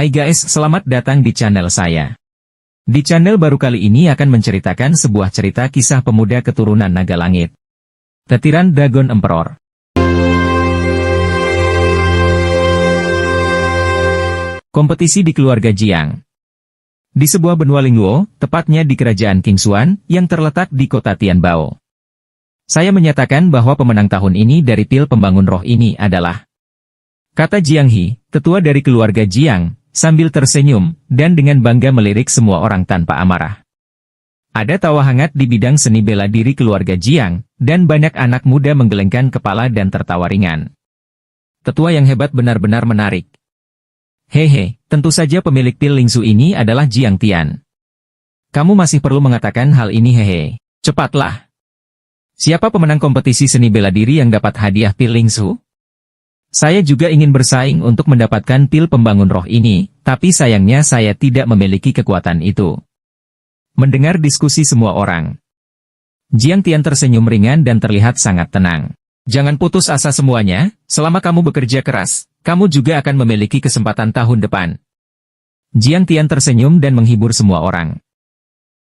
Hai guys, selamat datang di channel saya. Di channel baru kali ini akan menceritakan sebuah cerita kisah pemuda keturunan naga langit. Tetiran Dragon Emperor. Kompetisi di keluarga Jiang. Di sebuah benua Lingluo, tepatnya di kerajaan Qingxuan, yang terletak di kota Tianbao. Saya menyatakan bahwa pemenang tahun ini dari pil pembangun roh ini adalah, kata Jiang He, tetua dari keluarga Jiang, sambil tersenyum, dan dengan bangga melirik semua orang tanpa amarah. Ada tawa hangat di bidang seni bela diri keluarga Jiang, dan banyak anak muda menggelengkan kepala dan tertawa ringan. Tetua yang hebat benar-benar menarik. Hehe, tentu saja pemilik pil Lingzu ini adalah Jiang Tian. Kamu masih perlu mengatakan hal ini hehe. Cepatlah. Siapa pemenang kompetisi seni bela diri yang dapat hadiah pil Lingzu? Saya juga ingin bersaing untuk mendapatkan pil pembangun roh ini, tapi sayangnya saya tidak memiliki kekuatan itu. Mendengar diskusi semua orang, Jiang Tian tersenyum ringan dan terlihat sangat tenang. Jangan putus asa semuanya, selama kamu bekerja keras, kamu juga akan memiliki kesempatan tahun depan. Jiang Tian tersenyum dan menghibur semua orang.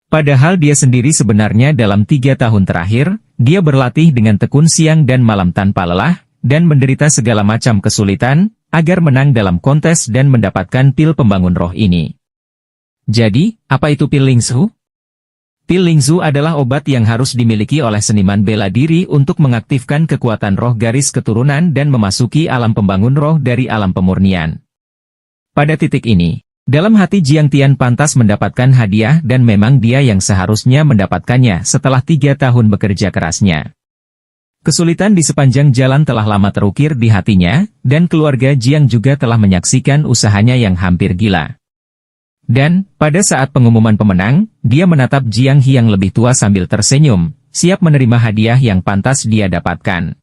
Padahal dia sendiri sebenarnya dalam 3 tahun terakhir, dia berlatih dengan tekun siang dan malam tanpa lelah, dan menderita segala macam kesulitan, agar menang dalam kontes dan mendapatkan pil pembangun roh ini. Jadi, apa itu pil Lingzu? Pil Lingzu adalah obat yang harus dimiliki oleh seniman bela diri untuk mengaktifkan kekuatan roh garis keturunan dan memasuki alam pembangun roh dari alam pemurnian. Pada titik ini, dalam hati Jiang Tian pantas mendapatkan hadiah dan memang dia yang seharusnya mendapatkannya setelah 3 tahun bekerja kerasnya. Kesulitan di sepanjang jalan telah lama terukir di hatinya, dan keluarga Jiang juga telah menyaksikan usahanya yang hampir gila. Dan, pada saat pengumuman pemenang, dia menatap Jiang He yang lebih tua sambil tersenyum, siap menerima hadiah yang pantas dia dapatkan.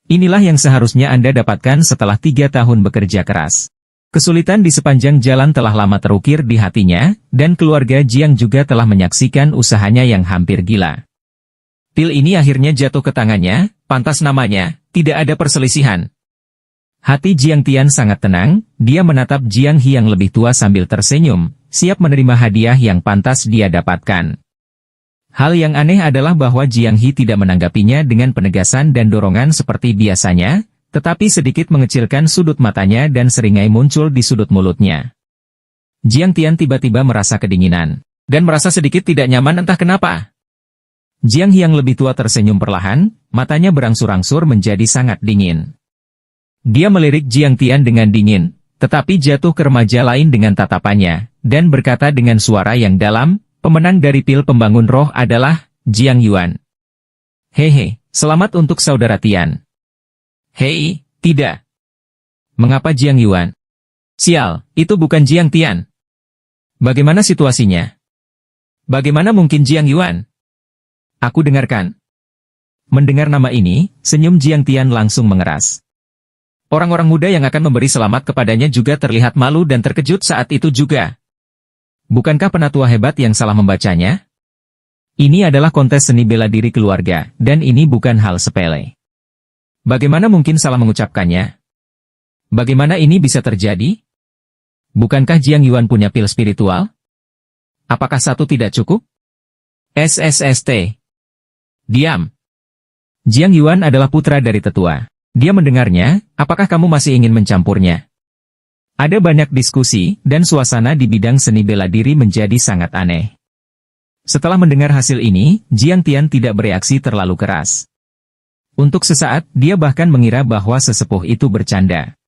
Inilah yang seharusnya Anda dapatkan setelah 3 tahun bekerja keras. Kesulitan di sepanjang jalan telah lama terukir di hatinya, dan keluarga Jiang juga telah menyaksikan usahanya yang hampir gila. Pil ini akhirnya jatuh ke tangannya, pantas namanya, tidak ada perselisihan. Hati Jiang Tian sangat tenang, dia menatap Jiang He yang lebih tua sambil tersenyum, siap menerima hadiah yang pantas dia dapatkan. Hal yang aneh adalah bahwa Jiang He tidak menanggapinya dengan penegasan dan dorongan seperti biasanya, tetapi sedikit mengecilkan sudut matanya dan seringai muncul di sudut mulutnya. Jiang Tian tiba-tiba merasa kedinginan, dan merasa sedikit tidak nyaman entah kenapa. Jiang He yang lebih tua tersenyum perlahan, matanya berangsur-angsur menjadi sangat dingin. Dia melirik Jiang Tian dengan dingin, tetapi jatuh ke remaja lain dengan tatapannya, dan berkata dengan suara yang dalam, pemenang dari pil pembangun roh adalah Jiang Yuan. Hehe, selamat untuk saudara Tian. Hei, tidak. Mengapa Jiang Yuan? Sial, itu bukan Jiang Tian. Bagaimana situasinya? Bagaimana mungkin Jiang Yuan? Aku dengarkan. Mendengar nama ini, senyum Jiang Tian langsung mengeras. Orang-orang muda yang akan memberi selamat kepadanya juga terlihat malu dan terkejut saat itu juga. Bukankah penatua hebat yang salah membacanya? Ini adalah kontes seni bela diri keluarga, dan ini bukan hal sepele. Bagaimana mungkin salah mengucapkannya? Bagaimana ini bisa terjadi? Bukankah Jiang Yuan punya pil spiritual? Apakah satu tidak cukup? SSST. Diam. Jiang Yuan adalah putra dari tetua. Dia mendengarnya, apakah kamu masih ingin mencampurnya? Ada banyak diskusi, dan suasana di bidang seni bela diri menjadi sangat aneh. Setelah mendengar hasil ini, Jiang Tian tidak bereaksi terlalu keras. Untuk sesaat, dia bahkan mengira bahwa sesepuh itu bercanda.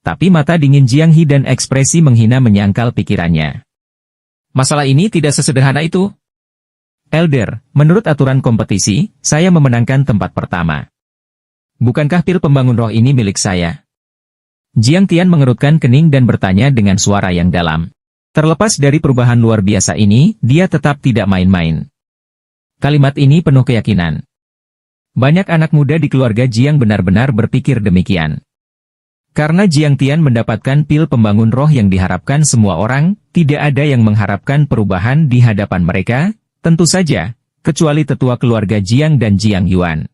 Tapi mata dingin Jiang He dan ekspresi menghina menyangkal pikirannya. Masalah ini tidak sesederhana itu. Elder, menurut aturan kompetisi, saya memenangkan tempat pertama. Bukankah pil pembangun roh ini milik saya? Jiang Tian mengerutkan kening dan bertanya dengan suara yang dalam. Terlepas dari perubahan luar biasa ini, dia tetap tidak main-main. Kalimat ini penuh keyakinan. Banyak anak muda di keluarga Jiang benar-benar berpikir demikian. Karena Jiang Tian mendapatkan pil pembangun roh yang diharapkan semua orang, tidak ada yang mengharapkan perubahan di hadapan mereka, tentu saja, kecuali tetua keluarga Jiang dan Jiang Yuan.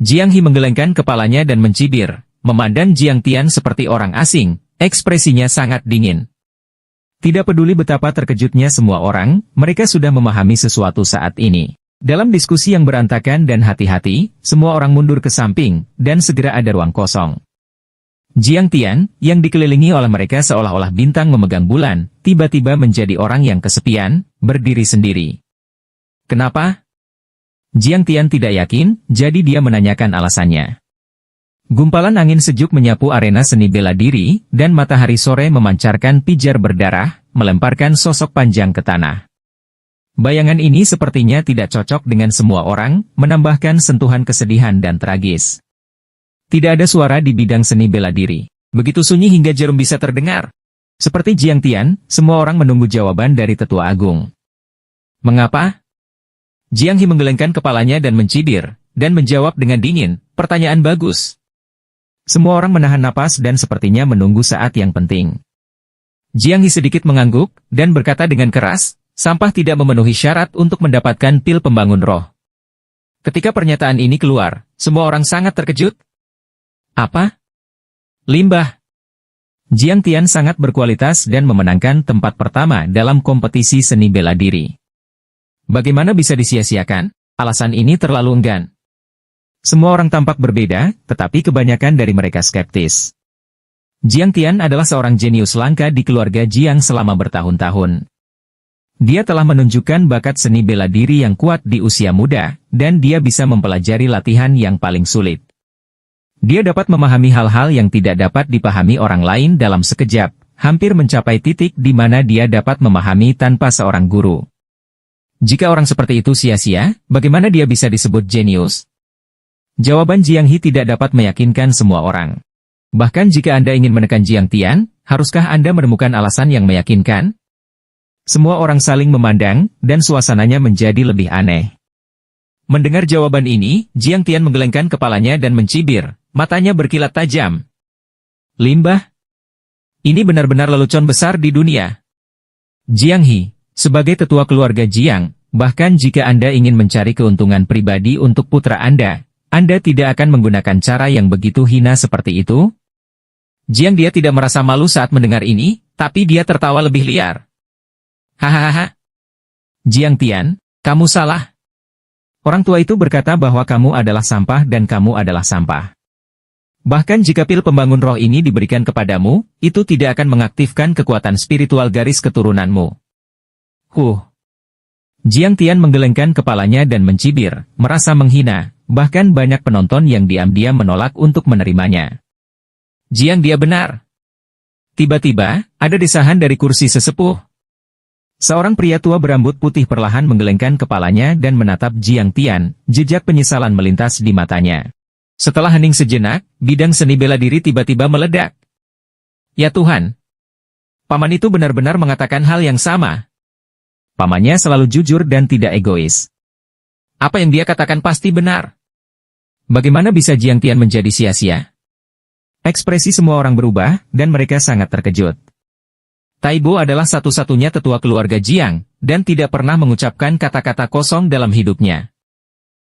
Jiang He menggelengkan kepalanya dan mencibir, memandang Jiang Tian seperti orang asing. Ekspresinya sangat dingin. Tidak peduli betapa terkejutnya semua orang, mereka sudah memahami sesuatu saat ini. Dalam diskusi yang berantakan dan hati-hati, semua orang mundur ke samping, dan segera ada ruang kosong. Jiang Tian, yang dikelilingi oleh mereka seolah-olah bintang memegang bulan, tiba-tiba menjadi orang yang kesepian, berdiri sendiri. Kenapa? Jiang Tian tidak yakin, jadi dia menanyakan alasannya. Gumpalan angin sejuk menyapu arena seni bela diri, dan matahari sore memancarkan pijar berdarah, melemparkan sosok panjang ke tanah. Bayangan ini sepertinya tidak cocok dengan semua orang, menambahkan sentuhan kesedihan dan tragis. Tidak ada suara di bidang seni bela diri. Begitu sunyi hingga jarum bisa terdengar. Seperti Jiang Tian, semua orang menunggu jawaban dari tetua agung. Mengapa? Jiang He menggelengkan kepalanya dan mencibir, dan menjawab dengan dingin, pertanyaan bagus. Semua orang menahan napas dan sepertinya menunggu saat yang penting. Jiang He sedikit mengangguk, dan berkata dengan keras, sampah tidak memenuhi syarat untuk mendapatkan pil pembangun roh. Ketika pernyataan ini keluar, semua orang sangat terkejut. Apa? Limbah. Jiang Tian sangat berkualitas dan memenangkan tempat pertama dalam kompetisi seni bela diri. Bagaimana bisa disia-siakan? Alasan ini terlalu enggan. Semua orang tampak berbeda, tetapi kebanyakan dari mereka skeptis. Jiang Tian adalah seorang jenius langka di keluarga Jiang selama bertahun-tahun. Dia telah menunjukkan bakat seni bela diri yang kuat di usia muda, dan dia bisa mempelajari latihan yang paling sulit. Dia dapat memahami hal-hal yang tidak dapat dipahami orang lain dalam sekejap, hampir mencapai titik di mana dia dapat memahami tanpa seorang guru. Jika orang seperti itu sia-sia, bagaimana dia bisa disebut jenius? Jawaban Jiang He tidak dapat meyakinkan semua orang. Bahkan jika Anda ingin menekan Jiang Tian, haruskah Anda menemukan alasan yang meyakinkan? Semua orang saling memandang, dan suasananya menjadi lebih aneh. Mendengar jawaban ini, Jiang Tian menggelengkan kepalanya dan mencibir, matanya berkilat tajam. Limbah? Ini benar-benar lelucon besar di dunia. Jiang He, sebagai tetua keluarga Jiang, bahkan jika Anda ingin mencari keuntungan pribadi untuk putra Anda tidak akan menggunakan cara yang begitu hina seperti itu? Jiang dia tidak merasa malu saat mendengar ini, tapi dia tertawa lebih liar. Hahaha. Jiang Tian, kamu salah. Orang tua itu berkata bahwa kamu adalah sampah dan kamu adalah sampah. Bahkan jika pil pembangun roh ini diberikan kepadamu, itu tidak akan mengaktifkan kekuatan spiritual garis keturunanmu. Jiang Tian menggelengkan kepalanya dan mencibir, merasa menghina, bahkan banyak penonton yang diam-diam menolak untuk menerimanya. Jiang dia benar. Tiba-tiba, ada desahan dari kursi sesepuh. Seorang pria tua berambut putih perlahan menggelengkan kepalanya dan menatap Jiang Tian, jejak penyesalan melintas di matanya. Setelah hening sejenak, bidang seni bela diri tiba-tiba meledak. Ya Tuhan! Paman itu benar-benar mengatakan hal yang sama. Pamannya selalu jujur dan tidak egois. Apa yang dia katakan pasti benar. Bagaimana bisa Jiang Tian menjadi sia-sia? Ekspresi semua orang berubah, dan mereka sangat terkejut. Taibo adalah satu-satunya tetua keluarga Jiang, dan tidak pernah mengucapkan kata-kata kosong dalam hidupnya.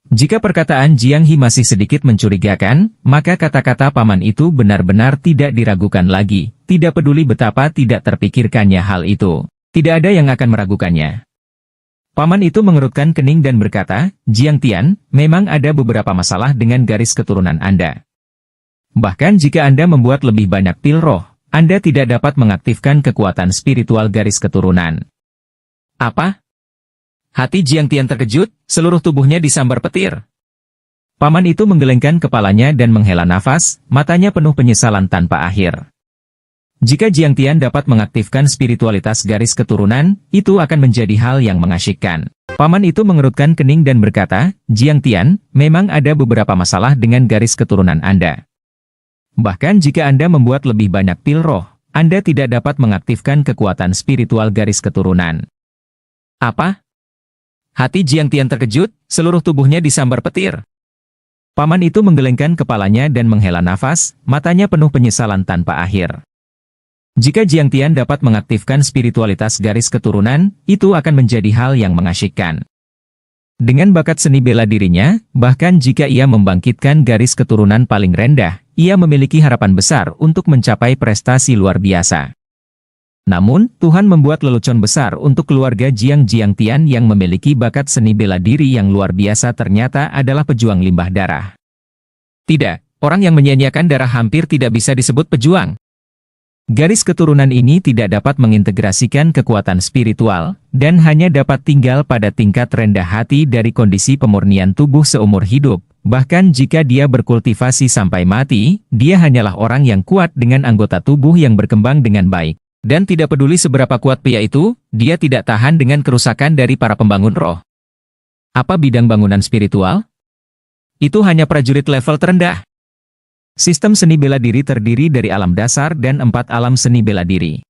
Jika perkataan Jiang He masih sedikit mencurigakan, maka kata-kata paman itu benar-benar tidak diragukan lagi, tidak peduli betapa tidak terpikirkannya hal itu. Tidak ada yang akan meragukannya. Paman itu mengerutkan kening dan berkata, Jiang Tian, memang ada beberapa masalah dengan garis keturunan Anda. Bahkan jika Anda membuat lebih banyak pil roh, Anda tidak dapat mengaktifkan kekuatan spiritual garis keturunan. Apa? Hati Jiang Tian terkejut, seluruh tubuhnya disambar petir. Paman itu menggelengkan kepalanya dan menghela nafas, matanya penuh penyesalan tanpa akhir. Jika Jiang Tian dapat mengaktifkan spiritualitas garis keturunan, itu akan menjadi hal yang mengasyikkan. Paman itu mengerutkan kening dan berkata, Jiang Tian, memang ada beberapa masalah dengan garis keturunan Anda. Bahkan jika Anda membuat lebih banyak pil roh, Anda tidak dapat mengaktifkan kekuatan spiritual garis keturunan. Apa? Hati Jiang Tian terkejut, seluruh tubuhnya disambar petir. Paman itu menggelengkan kepalanya dan menghela nafas, matanya penuh penyesalan tanpa akhir. Jika Jiang Tian dapat mengaktifkan spiritualitas garis keturunan, itu akan menjadi hal yang mengasyikkan. Dengan bakat seni bela dirinya, bahkan jika ia membangkitkan garis keturunan paling rendah, ia memiliki harapan besar untuk mencapai prestasi luar biasa. Namun, Tuhan membuat lelucon besar untuk keluarga Jiang Jiangtian yang memiliki bakat seni bela diri yang luar biasa ternyata adalah pejuang limbah darah. Tidak, orang yang menyia-nyiakan darah hampir tidak bisa disebut pejuang. Garis keturunan ini tidak dapat mengintegrasikan kekuatan spiritual, dan hanya dapat tinggal pada tingkat rendah hati dari kondisi pemurnian tubuh seumur hidup. Bahkan jika dia berkultivasi sampai mati, dia hanyalah orang yang kuat dengan anggota tubuh yang berkembang dengan baik. Dan tidak peduli seberapa kuat pria itu, dia tidak tahan dengan kerusakan dari para pembangun roh. Apa bidang bangunan spiritual? Itu hanya prajurit level terendah. Sistem seni bela diri terdiri dari alam dasar dan 4 alam seni bela diri.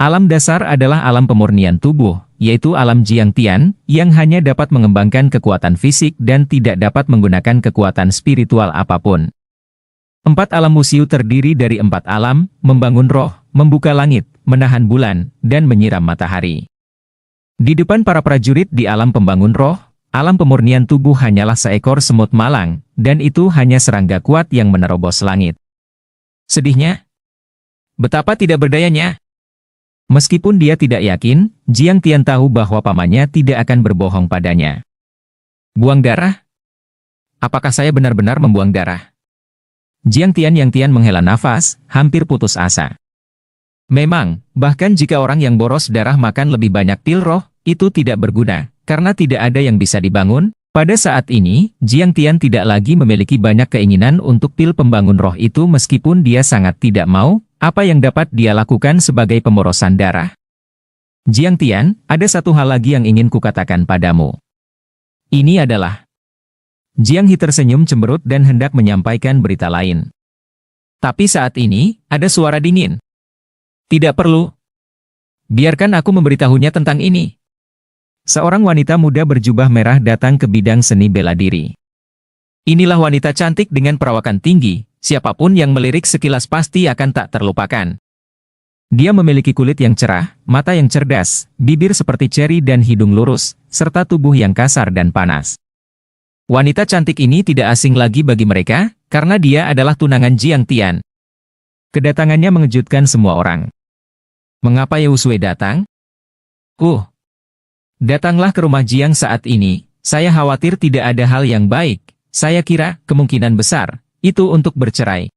Alam dasar adalah alam pemurnian tubuh, yaitu alam Jiangtian, yang hanya dapat mengembangkan kekuatan fisik dan tidak dapat menggunakan kekuatan spiritual apapun. 4 alam Wuxiu terdiri dari 4 alam, membangun roh, membuka langit, menahan bulan, dan menyiram matahari. Di depan para prajurit di alam pembangun roh, alam pemurnian tubuh hanyalah seekor semut malang, dan itu hanya serangga kuat yang menerobos langit. Sedihnya, betapa tidak berdayanya. Meskipun dia tidak yakin, Jiangtian tahu bahwa pamannya tidak akan berbohong padanya. Buang darah? Apakah saya benar-benar membuang darah? Jiangtian menghela nafas, hampir putus asa. Memang, bahkan jika orang yang boros darah makan lebih banyak pil roh, itu tidak berguna, karena tidak ada yang bisa dibangun. Pada saat ini, Jiangtian tidak lagi memiliki banyak keinginan untuk pil pembangun roh itu meskipun dia sangat tidak mau. Apa yang dapat dia lakukan sebagai pemborosan darah? Jiangtian, ada satu hal lagi yang ingin kukatakan padamu. Ini adalah... Jiang He tersenyum cemberut dan hendak menyampaikan berita lain. Tapi saat ini, ada suara dingin. Tidak perlu. Biarkan aku memberitahunya tentang ini. Seorang wanita muda berjubah merah datang ke bidang seni bela diri. Inilah wanita cantik dengan perawakan tinggi, siapapun yang melirik sekilas pasti akan tak terlupakan. Dia memiliki kulit yang cerah, mata yang cerdas, bibir seperti ceri dan hidung lurus, serta tubuh yang kasar dan panas. Wanita cantik ini tidak asing lagi bagi mereka, karena dia adalah tunangan Jiangtian. Kedatangannya mengejutkan semua orang. Mengapa Ye Wusui datang? Datanglah ke rumah Jiang saat ini, saya khawatir tidak ada hal yang baik, saya kira, kemungkinan besar, itu untuk bercerai.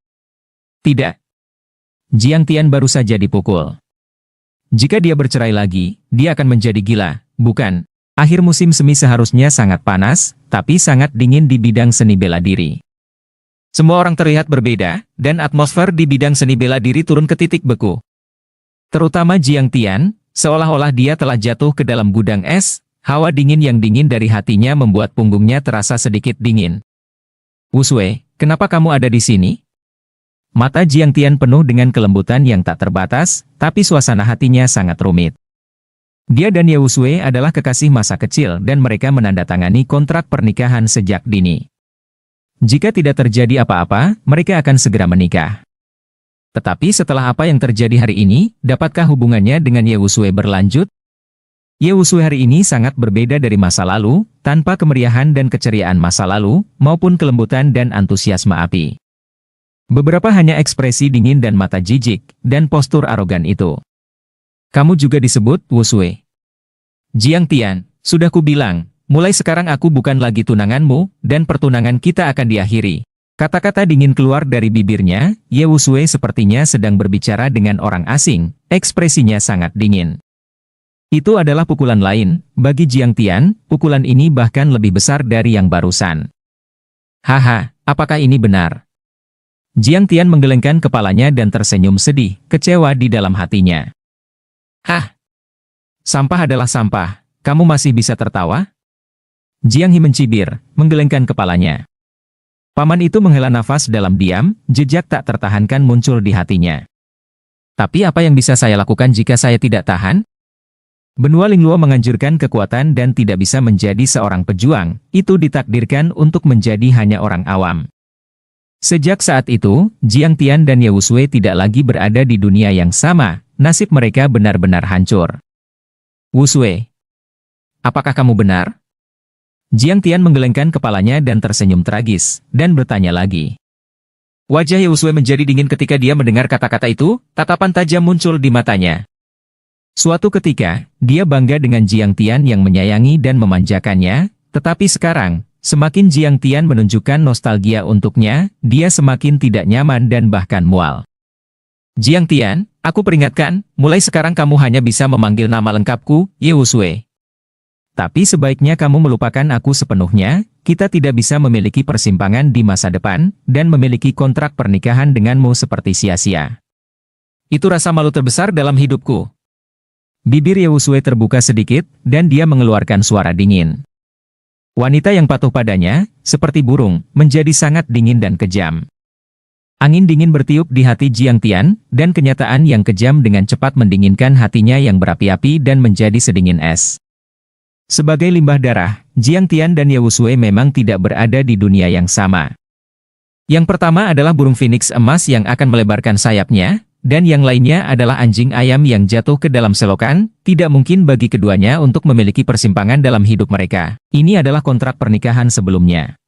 Tidak. Jiangtian baru saja dipukul. Jika dia bercerai lagi, dia akan menjadi gila, bukan? Akhir musim semi seharusnya sangat panas, tapi sangat dingin di bidang seni bela diri. Semua orang terlihat berbeda, dan atmosfer di bidang seni bela diri turun ke titik beku. Terutama Jiangtian, seolah-olah dia telah jatuh ke dalam gudang es, hawa dingin yang dingin dari hatinya membuat punggungnya terasa sedikit dingin. Wusui, kenapa kamu ada di sini? Mata Jiangtian penuh dengan kelembutan yang tak terbatas, tapi suasana hatinya sangat rumit. Dia dan Ye Wusui adalah kekasih masa kecil dan mereka menandatangani kontrak pernikahan sejak dini. Jika tidak terjadi apa-apa, mereka akan segera menikah. Tetapi setelah apa yang terjadi hari ini, dapatkah hubungannya dengan Ye Wusui berlanjut? Ye Wusui hari ini sangat berbeda dari masa lalu, tanpa kemeriahan dan keceriaan masa lalu, maupun kelembutan dan antusiasme api. Beberapa hanya ekspresi dingin dan mata jijik, dan postur arogan itu. Kamu juga disebut Wusui. Jiangtian, sudah kubilang, mulai sekarang aku bukan lagi tunanganmu, dan pertunangan kita akan diakhiri. Kata-kata dingin keluar dari bibirnya, Ye Wusui sepertinya sedang berbicara dengan orang asing, ekspresinya sangat dingin. Itu adalah pukulan lain, bagi Jiangtian, pukulan ini bahkan lebih besar dari yang barusan. Haha, apakah ini benar? Jiangtian menggelengkan kepalanya dan tersenyum sedih, kecewa di dalam hatinya. Hah? Sampah adalah sampah, kamu masih bisa tertawa? Jiang He mencibir, menggelengkan kepalanya. Paman itu menghela nafas dalam diam, jejak tak tertahankan muncul di hatinya. Tapi apa yang bisa saya lakukan jika saya tidak tahan? Benua Lingluo menganjurkan kekuatan dan tidak bisa menjadi seorang pejuang, itu ditakdirkan untuk menjadi hanya orang awam. Sejak saat itu, Jiangtian dan Ye Wusui tidak lagi berada di dunia yang sama, nasib mereka benar-benar hancur. Wusui, apakah kamu benar? Jiangtian menggelengkan kepalanya dan tersenyum tragis, dan bertanya lagi. Wajah Yewusue menjadi dingin ketika dia mendengar kata-kata itu, tatapan tajam muncul di matanya. Suatu ketika, dia bangga dengan Jiang Tian yang menyayangi dan memanjakannya, tetapi sekarang, semakin Jiang Tian menunjukkan nostalgia untuknya, dia semakin tidak nyaman dan bahkan mual. Jiang Tian, aku peringatkan, mulai sekarang kamu hanya bisa memanggil nama lengkapku, Yewusue. Tapi sebaiknya kamu melupakan aku sepenuhnya, kita tidak bisa memiliki persimpangan di masa depan, dan memiliki kontrak pernikahan denganmu seperti sia-sia. Itu rasa malu terbesar dalam hidupku. Bibir Yewusue terbuka sedikit, dan dia mengeluarkan suara dingin. Wanita yang patuh padanya, seperti burung, menjadi sangat dingin dan kejam. Angin dingin bertiup di hati Jiang Tian, dan kenyataan yang kejam dengan cepat mendinginkan hatinya yang berapi-api dan menjadi sedingin es. Sebagai limbah darah, Jiang Tian dan Yewusue memang tidak berada di dunia yang sama. Yang pertama adalah burung phoenix emas yang akan melebarkan sayapnya, dan yang lainnya adalah anjing ayam yang jatuh ke dalam selokan. Tidak mungkin bagi keduanya untuk memiliki persimpangan dalam hidup mereka. Ini adalah kontrak pernikahan sebelumnya.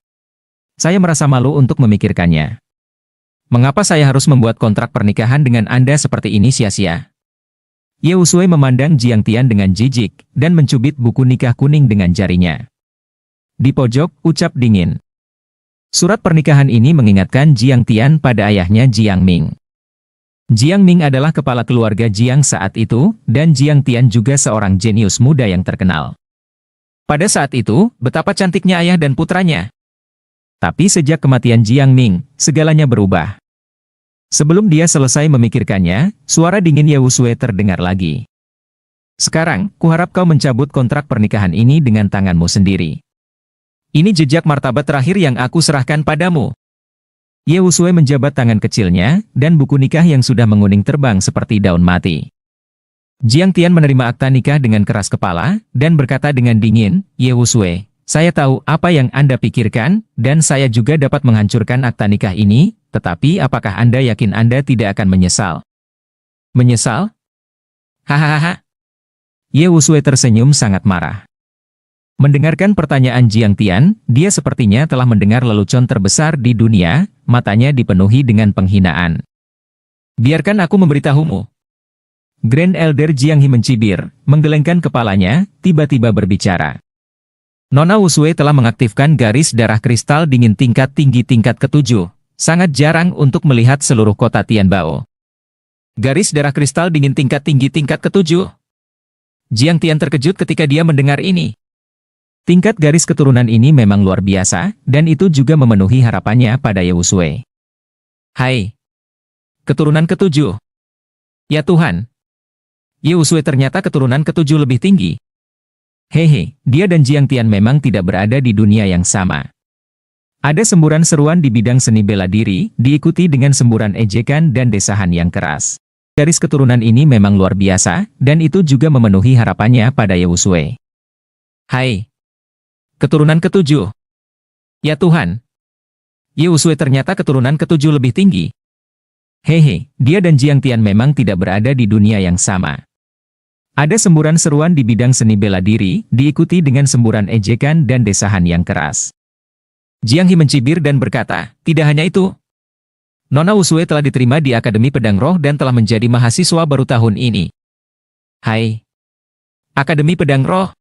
Saya merasa malu untuk memikirkannya. Mengapa saya harus membuat kontrak pernikahan dengan Anda seperti ini sia-sia? Yewusue memandang Jiang Tian dengan jijik, dan mencubit buku nikah kuning dengan jarinya. Di pojok, ucap dingin. Surat pernikahan ini mengingatkan Jiang Tian pada ayahnya Jiang Ming. Jiang Ming adalah kepala keluarga Jiang saat itu, dan Jiang Tian juga seorang jenius muda yang terkenal. Pada saat itu, betapa cantiknya ayah dan putranya. Tapi sejak kematian Jiang Ming, segalanya berubah. Sebelum dia selesai memikirkannya, suara dingin Yewusue terdengar lagi. Sekarang, kuharap kau mencabut kontrak pernikahan ini dengan tanganmu sendiri. Ini jejak martabat terakhir yang aku serahkan padamu. Yewusue menjabat tangan kecilnya, dan buku nikah yang sudah menguning terbang seperti daun mati. Jiang Tian menerima akta nikah dengan keras kepala, dan berkata dengan dingin, Yewusue, saya tahu apa yang Anda pikirkan, dan saya juga dapat menghancurkan akta nikah ini, tetapi apakah Anda yakin Anda tidak akan menyesal? Menyesal? Hahaha. Yewusue tersenyum sangat marah. Mendengarkan pertanyaan Jiang Tian, dia sepertinya telah mendengar lelucon terbesar di dunia, matanya dipenuhi dengan penghinaan. Biarkan aku memberitahumu. Grand Elder Jiang He mencibir, menggelengkan kepalanya, tiba-tiba berbicara. Nona Wusue telah mengaktifkan garis darah kristal dingin tingkat tinggi tingkat ke-7. Sangat jarang untuk melihat seluruh kota Tianbao. Garis darah kristal dingin tingkat tinggi tingkat ke-7. Jiang Tian terkejut ketika dia mendengar ini. Tingkat garis keturunan ini memang luar biasa, dan itu juga memenuhi harapannya pada Yewusue. Hai! Keturunan ke-7. Ya Tuhan! Yewusue ternyata keturunan ke-7 lebih tinggi. Hehe, dia dan Jiang Tian memang tidak berada di dunia yang sama. Ada semburan seruan di bidang seni bela diri, diikuti dengan semburan ejekan dan desahan yang keras. Garis keturunan ini memang luar biasa, dan itu juga memenuhi harapannya pada Yewusue. Hai! Keturunan ke-7. Ya Tuhan! Yewusue ternyata keturunan ke-7 lebih tinggi. Hehe, dia dan Jiang Tian memang tidak berada di dunia yang sama. Ada semburan seruan di bidang seni bela diri, diikuti dengan semburan ejekan dan desahan yang keras. Jiang He mencibir dan berkata, tidak hanya itu. Nona Wusue telah diterima di Akademi Pedang Roh dan telah menjadi mahasiswa baru tahun ini. Hai! Akademi Pedang Roh!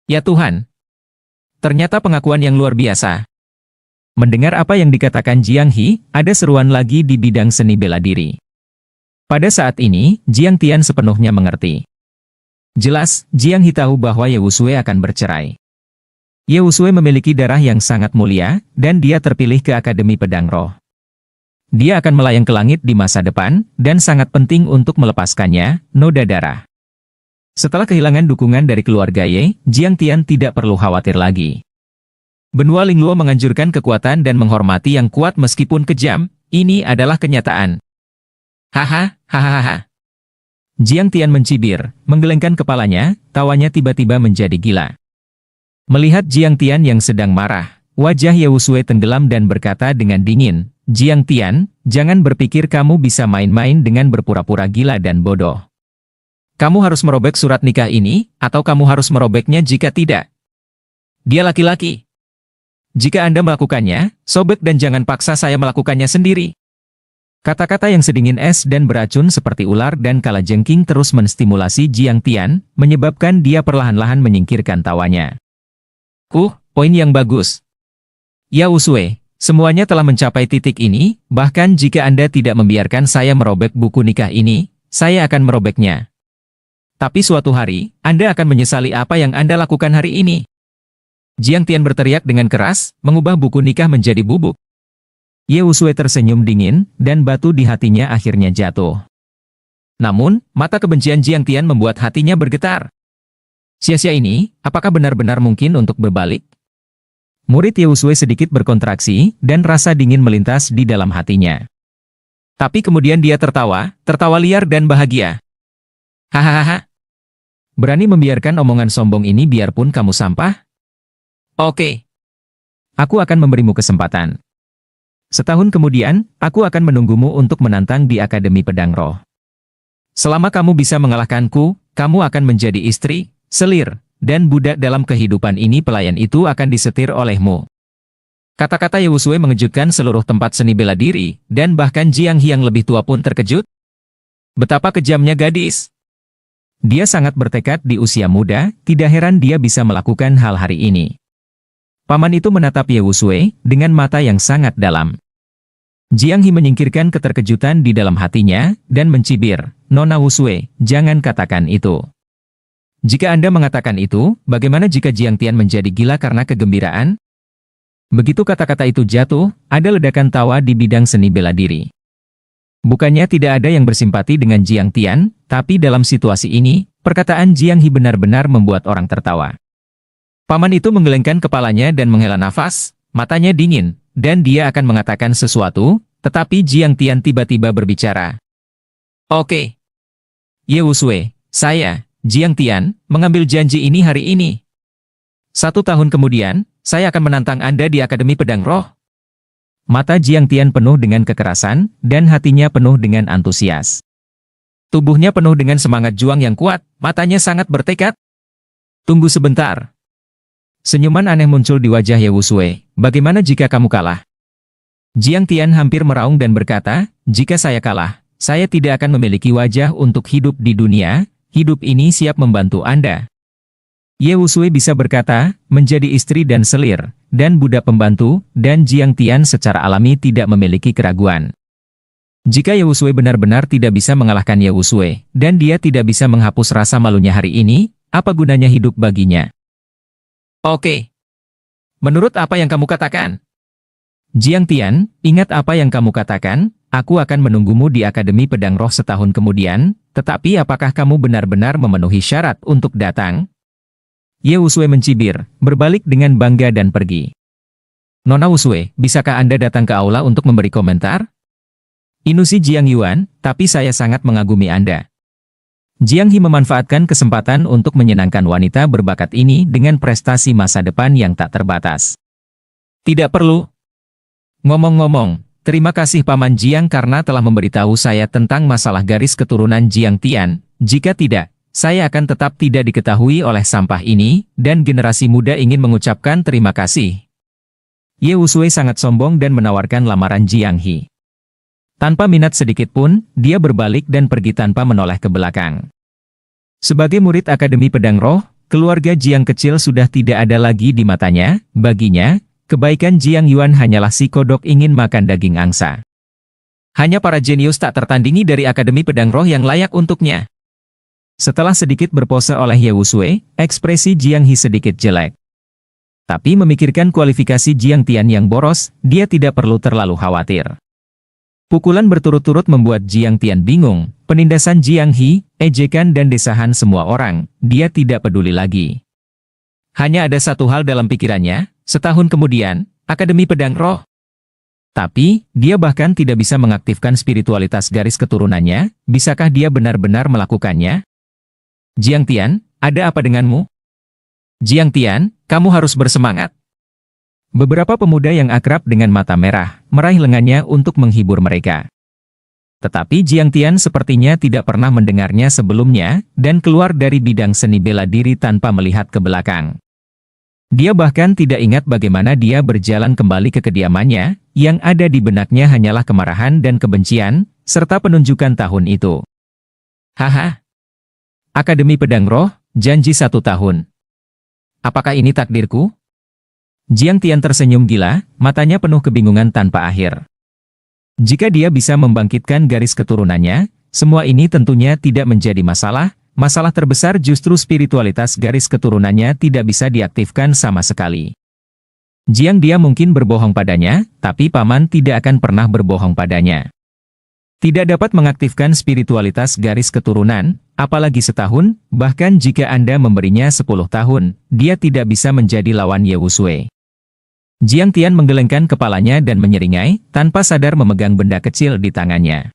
Ya Tuhan! Ternyata pengakuan yang luar biasa. Mendengar apa yang dikatakan Jiang He, ada seruan lagi di bidang seni bela diri. Pada saat ini, Jiang Tian sepenuhnya mengerti. Jelas, Jiang He tahu bahwa Yewusue akan bercerai. Yewusue memiliki darah yang sangat mulia, dan dia terpilih ke Akademi Pedang Roh. Dia akan melayang ke langit di masa depan, dan sangat penting untuk melepaskannya, noda darah. Setelah kehilangan dukungan dari keluarga Ye, Jiang Tian tidak perlu khawatir lagi. Benua Lingluo menganjurkan kekuatan dan menghormati yang kuat meskipun kejam, ini adalah kenyataan. Haha, hahaha. Jiang Tian mencibir, menggelengkan kepalanya, tawanya tiba-tiba menjadi gila. Melihat Jiang Tian yang sedang marah, wajah Yewusue tenggelam dan berkata dengan dingin, Jiang Tian, jangan berpikir kamu bisa main-main dengan berpura-pura gila dan bodoh. Kamu harus merobek surat nikah ini, atau kamu harus merobeknya jika tidak. Dia laki-laki. Jika Anda melakukannya, sobek dan jangan paksa saya melakukannya sendiri. Kata-kata yang sedingin es dan beracun seperti ular dan kalajengking terus menstimulasi Jiang Tian, menyebabkan dia perlahan-lahan menyingkirkan tawanya. Poin yang bagus. Ya Usue, semuanya telah mencapai titik ini, bahkan jika Anda tidak membiarkan saya merobek buku nikah ini, saya akan merobeknya. Tapi suatu hari, Anda akan menyesali apa yang Anda lakukan hari ini. Jiang Tian berteriak dengan keras, mengubah buku nikah menjadi bubuk. Ye Usue tersenyum dingin, dan batu di hatinya akhirnya jatuh. Namun, mata kebencian Jiang Tian membuat hatinya bergetar. Sia-sia ini, apakah benar-benar mungkin untuk berbalik? Murid Ye Usue sedikit berkontraksi, dan rasa dingin melintas di dalam hatinya. Tapi kemudian dia tertawa liar dan bahagia. Hahaha. Berani membiarkan omongan sombong ini biarpun kamu sampah? Oke. Aku akan memberimu kesempatan. Setahun kemudian, aku akan menunggumu untuk menantang di Akademi Pedang Roh. Selama kamu bisa mengalahkanku, kamu akan menjadi istri, selir, dan budak dalam kehidupan ini. Pelayan itu akan disetir olehmu. Kata-kata Ye Usue mengejutkan seluruh tempat seni bela diri, dan bahkan Jiang He yang lebih tua pun terkejut. Betapa kejamnya gadis. Dia sangat bertekad di usia muda, tidak heran dia bisa melakukan hal hari ini. Paman itu menatap Ye Usue dengan mata yang sangat dalam. Jiang He menyingkirkan keterkejutan di dalam hatinya, dan mencibir, Nona Usue, jangan katakan itu. Jika Anda mengatakan itu, bagaimana jika Jiang Tian menjadi gila karena kegembiraan? Begitu kata-kata itu jatuh, ada ledakan tawa di bidang seni bela diri. Bukannya tidak ada yang bersimpati dengan Jiang Tian, tapi dalam situasi ini, perkataan Jiang He benar-benar membuat orang tertawa. Paman itu menggelengkan kepalanya dan menghela nafas, matanya dingin, dan dia akan mengatakan sesuatu, tetapi Jiang Tian tiba-tiba berbicara. Oke. Ye Usue, saya, Jiang Tian, mengambil janji ini hari ini. 1 tahun kemudian, saya akan menantang Anda di Akademi Pedang Roh. Mata Jiang Tian penuh dengan kekerasan, dan hatinya penuh dengan antusias. Tubuhnya penuh dengan semangat juang yang kuat, matanya sangat bertekad. Tunggu sebentar. Senyuman aneh muncul di wajah Ye Usue. Bagaimana jika kamu kalah? Jiang Tian hampir meraung dan berkata, jika saya kalah, saya tidak akan memiliki wajah untuk hidup di dunia, hidup ini siap membantu Anda. Ye Usue bisa berkata, menjadi istri dan selir, dan budak pembantu, dan Jiang Tian secara alami tidak memiliki keraguan. Jika Ye Usue benar-benar tidak bisa mengalahkan Ye Usue, dan dia tidak bisa menghapus rasa malunya hari ini, apa gunanya hidup baginya? Oke. Menurut apa yang kamu katakan? Jiang Tian, ingat apa yang kamu katakan, aku akan menunggumu di Akademi Pedang Roh setahun kemudian, tetapi apakah kamu benar-benar memenuhi syarat untuk datang? Ye Usue mencibir, berbalik dengan bangga dan pergi. Nona Usue, bisakah Anda datang ke aula untuk memberi komentar? Inusi Jiang Yuan, tapi saya sangat mengagumi Anda. Jiang He memanfaatkan kesempatan untuk menyenangkan wanita berbakat ini dengan prestasi masa depan yang tak terbatas. Tidak perlu. Ngomong-ngomong, terima kasih Paman Jiang karena telah memberitahu saya tentang masalah garis keturunan Jiang Tian. Jika tidak, saya akan tetap tidak diketahui oleh sampah ini, dan generasi muda ingin mengucapkan terima kasih. Ye Usue sangat sombong dan menawarkan lamaran Jiang He. Tanpa minat sedikit pun, dia berbalik dan pergi tanpa menoleh ke belakang. Sebagai murid Akademi Pedang Roh, keluarga Jiang kecil sudah tidak ada lagi di matanya. Baginya, kebaikan Jiang Yuan hanyalah si kodok ingin makan daging angsa. Hanya para jenius tak tertandingi dari Akademi Pedang Roh yang layak untuknya. Setelah sedikit berpose oleh Ye Usue, ekspresi Jiang He sedikit jelek. Tapi memikirkan kualifikasi Jiang Tian yang boros, dia tidak perlu terlalu khawatir. Pukulan berturut-turut membuat Jiang Tian bingung, penindasan Jiang He, ejekan dan desahan semua orang, dia tidak peduli lagi. Hanya ada satu hal dalam pikirannya, setahun kemudian, Akademi Pedang Roh. Tapi, dia bahkan tidak bisa mengaktifkan spiritualitas garis keturunannya, bisakah dia benar-benar melakukannya? Jiang Tian, ada apa denganmu? Jiang Tian, kamu harus bersemangat. Beberapa pemuda yang akrab dengan mata merah, meraih lengannya untuk menghibur mereka. Tetapi Jiang Tian sepertinya tidak pernah mendengarnya sebelumnya, dan keluar dari bidang seni bela diri tanpa melihat ke belakang. Dia bahkan tidak ingat bagaimana dia berjalan kembali ke kediamannya, yang ada di benaknya hanyalah kemarahan dan kebencian, serta penunjukan tahun itu. Haha. Akademi Pedang Roh, janji 1 tahun. Apakah ini takdirku? Jiang Tian tersenyum gila, matanya penuh kebingungan tanpa akhir. Jika dia bisa membangkitkan garis keturunannya, semua ini tentunya tidak menjadi masalah. Masalah terbesar justru spiritualitas garis keturunannya tidak bisa diaktifkan sama sekali. Jiang dia mungkin berbohong padanya, tapi paman tidak akan pernah berbohong padanya. Tidak dapat mengaktifkan spiritualitas garis keturunan, apalagi setahun, bahkan jika Anda memberinya 10 tahun, dia tidak bisa menjadi lawan Ye Wusui. Jiang Tian menggelengkan kepalanya dan menyeringai, tanpa sadar memegang benda kecil di tangannya.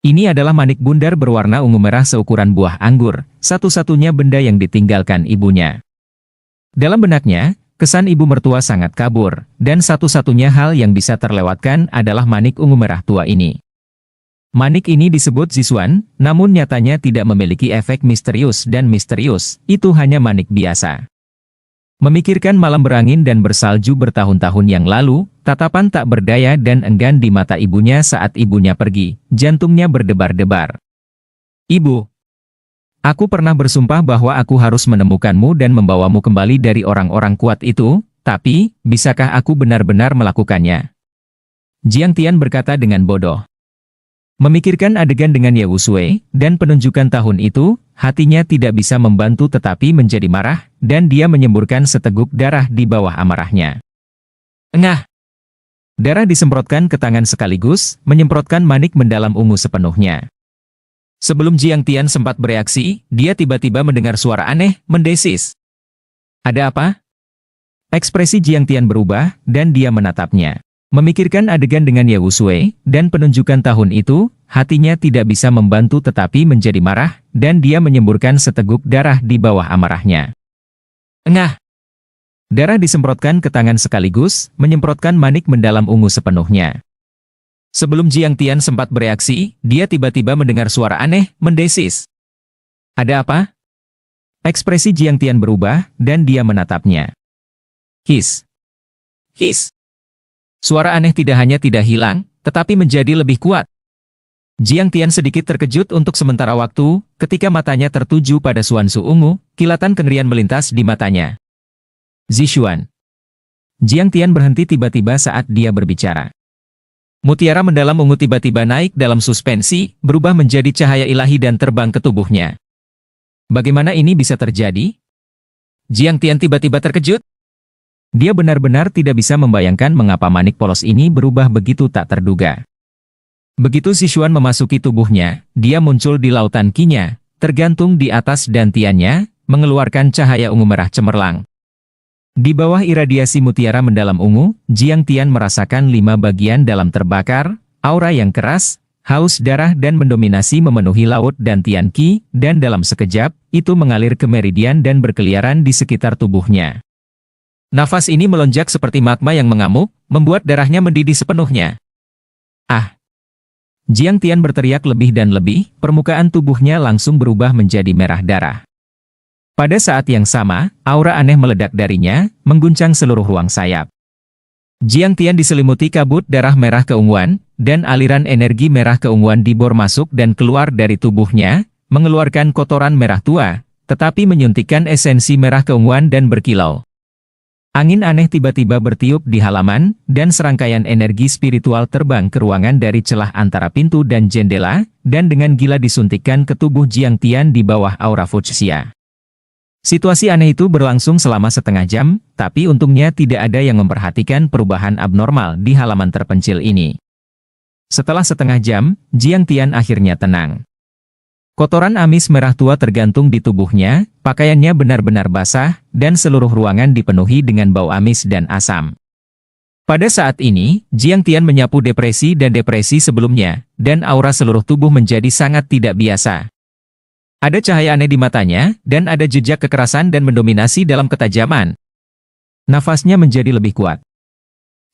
Ini adalah manik bundar berwarna ungu merah seukuran buah anggur, satu-satunya benda yang ditinggalkan ibunya. Dalam benaknya, kesan ibu mertua sangat kabur, dan satu-satunya hal yang bisa terlewatkan adalah manik ungu merah tua ini. Manik ini disebut Zixuan, namun nyatanya tidak memiliki efek misterius, itu hanya manik biasa. Memikirkan malam berangin dan bersalju bertahun-tahun yang lalu, tatapan tak berdaya dan enggan di mata ibunya saat ibunya pergi, jantungnya berdebar-debar. Ibu, aku pernah bersumpah bahwa aku harus menemukanmu dan membawamu kembali dari orang-orang kuat itu, tapi, bisakah aku benar-benar melakukannya? Jiang Tian berkata dengan bodoh. Memikirkan adegan dengan Ye Wusui, dan penunjukan tahun itu, hatinya tidak bisa membantu tetapi menjadi marah, dan dia menyemburkan seteguk darah di bawah amarahnya. Engah! Darah disemprotkan ke tangan sekaligus, menyemprotkan manik mendalam ungu sepenuhnya. Sebelum Jiang Tian sempat bereaksi, dia tiba-tiba mendengar suara aneh, mendesis. Ada apa? Ekspresi Jiang Tian berubah, dan dia menatapnya. Memikirkan adegan dengan Ye Wusui, dan penunjukan tahun itu, hatinya tidak bisa membantu tetapi menjadi marah, dan dia menyemburkan seteguk darah di bawah amarahnya. Engah! Darah disemprotkan ke tangan sekaligus, menyemprotkan manik mendalam ungu sepenuhnya. Sebelum Jiang Tian sempat bereaksi, dia tiba-tiba mendengar suara aneh, mendesis. Ada apa? Ekspresi Jiang Tian berubah, dan dia menatapnya. His! His! Suara aneh tidak hanya tidak hilang, tetapi menjadi lebih kuat. Jiang Tian sedikit terkejut untuk sementara waktu, ketika matanya tertuju pada Xuanzu ungu, kilatan kengerian melintas di matanya. Zixuan. Jiang Tian berhenti tiba-tiba saat dia berbicara. Mutiara mendalam ungu tiba-tiba naik dalam suspensi, berubah menjadi cahaya ilahi dan terbang ke tubuhnya. Bagaimana ini bisa terjadi? Jiang Tian tiba-tiba terkejut. Dia benar-benar tidak bisa membayangkan mengapa manik polos ini berubah begitu tak terduga. Begitu Zixuan memasuki tubuhnya, dia muncul di lautan Qi-nya, tergantung di atas dantiannya, mengeluarkan cahaya ungu merah cemerlang. Di bawah iradiasi mutiara mendalam ungu, Jiang Tian merasakan 5 bagian dalam terbakar, aura yang keras, haus darah dan mendominasi memenuhi laut dantian Qi, dan dalam sekejap, itu mengalir ke meridian dan berkeliaran di sekitar tubuhnya. Nafas ini melonjak seperti magma yang mengamuk, membuat darahnya mendidih sepenuhnya. Ah! Jiang Tian berteriak lebih dan lebih, permukaan tubuhnya langsung berubah menjadi merah darah. Pada saat yang sama, aura aneh meledak darinya, mengguncang seluruh ruang sayap. Jiang Tian diselimuti kabut darah merah keunguan, dan aliran energi merah keunguan dibor masuk dan keluar dari tubuhnya, mengeluarkan kotoran merah tua, tetapi menyuntikkan esensi merah keunguan dan berkilau. Angin aneh tiba-tiba bertiup di halaman, dan serangkaian energi spiritual terbang ke ruangan dari celah antara pintu dan jendela, dan dengan gila disuntikkan ke tubuh Jiang Tian di bawah aura fucsia. Situasi aneh itu berlangsung selama setengah jam, tapi untungnya tidak ada yang memperhatikan perubahan abnormal di halaman terpencil ini. Setelah setengah jam, Jiang Tian akhirnya tenang. Kotoran amis merah tua tergantung di tubuhnya, pakaiannya benar-benar basah, dan seluruh ruangan dipenuhi dengan bau amis dan asam. Pada saat ini, Jiang Tian menyapu depresi dan depresi sebelumnya, dan aura seluruh tubuh menjadi sangat tidak biasa. Ada cahaya aneh di matanya, dan ada jejak kekerasan dan mendominasi dalam ketajaman. Nafasnya menjadi lebih kuat.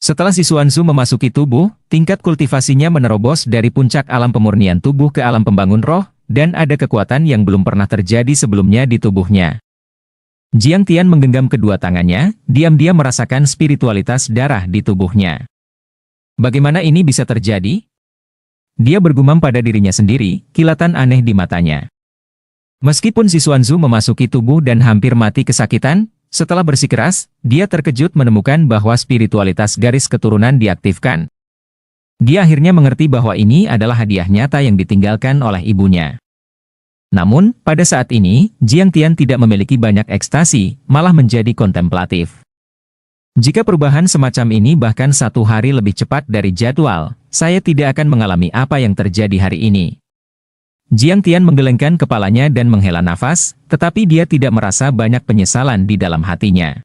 Setelah si Xuanzu memasuki tubuh, tingkat kultivasinya menerobos dari puncak alam pemurnian tubuh ke alam pembangun roh, dan ada kekuatan yang belum pernah terjadi sebelumnya di tubuhnya. Jiang Tian menggenggam kedua tangannya, diam-diam merasakan spiritualitas darah di tubuhnya. Bagaimana ini bisa terjadi? Dia bergumam pada dirinya sendiri, kilatan aneh di matanya. Meskipun si Xuanzu memasuki tubuh dan hampir mati kesakitan, setelah bersikeras, dia terkejut menemukan bahwa spiritualitas garis keturunan diaktifkan. Dia akhirnya mengerti bahwa ini adalah hadiah nyata yang ditinggalkan oleh ibunya. Namun, pada saat ini, Jiang Tian tidak memiliki banyak ekstasi, malah menjadi kontemplatif. Jika perubahan semacam ini bahkan 1 hari lebih cepat dari jadwal, saya tidak akan mengalami apa yang terjadi hari ini. Jiang Tian menggelengkan kepalanya dan menghela nafas, tetapi dia tidak merasa banyak penyesalan di dalam hatinya.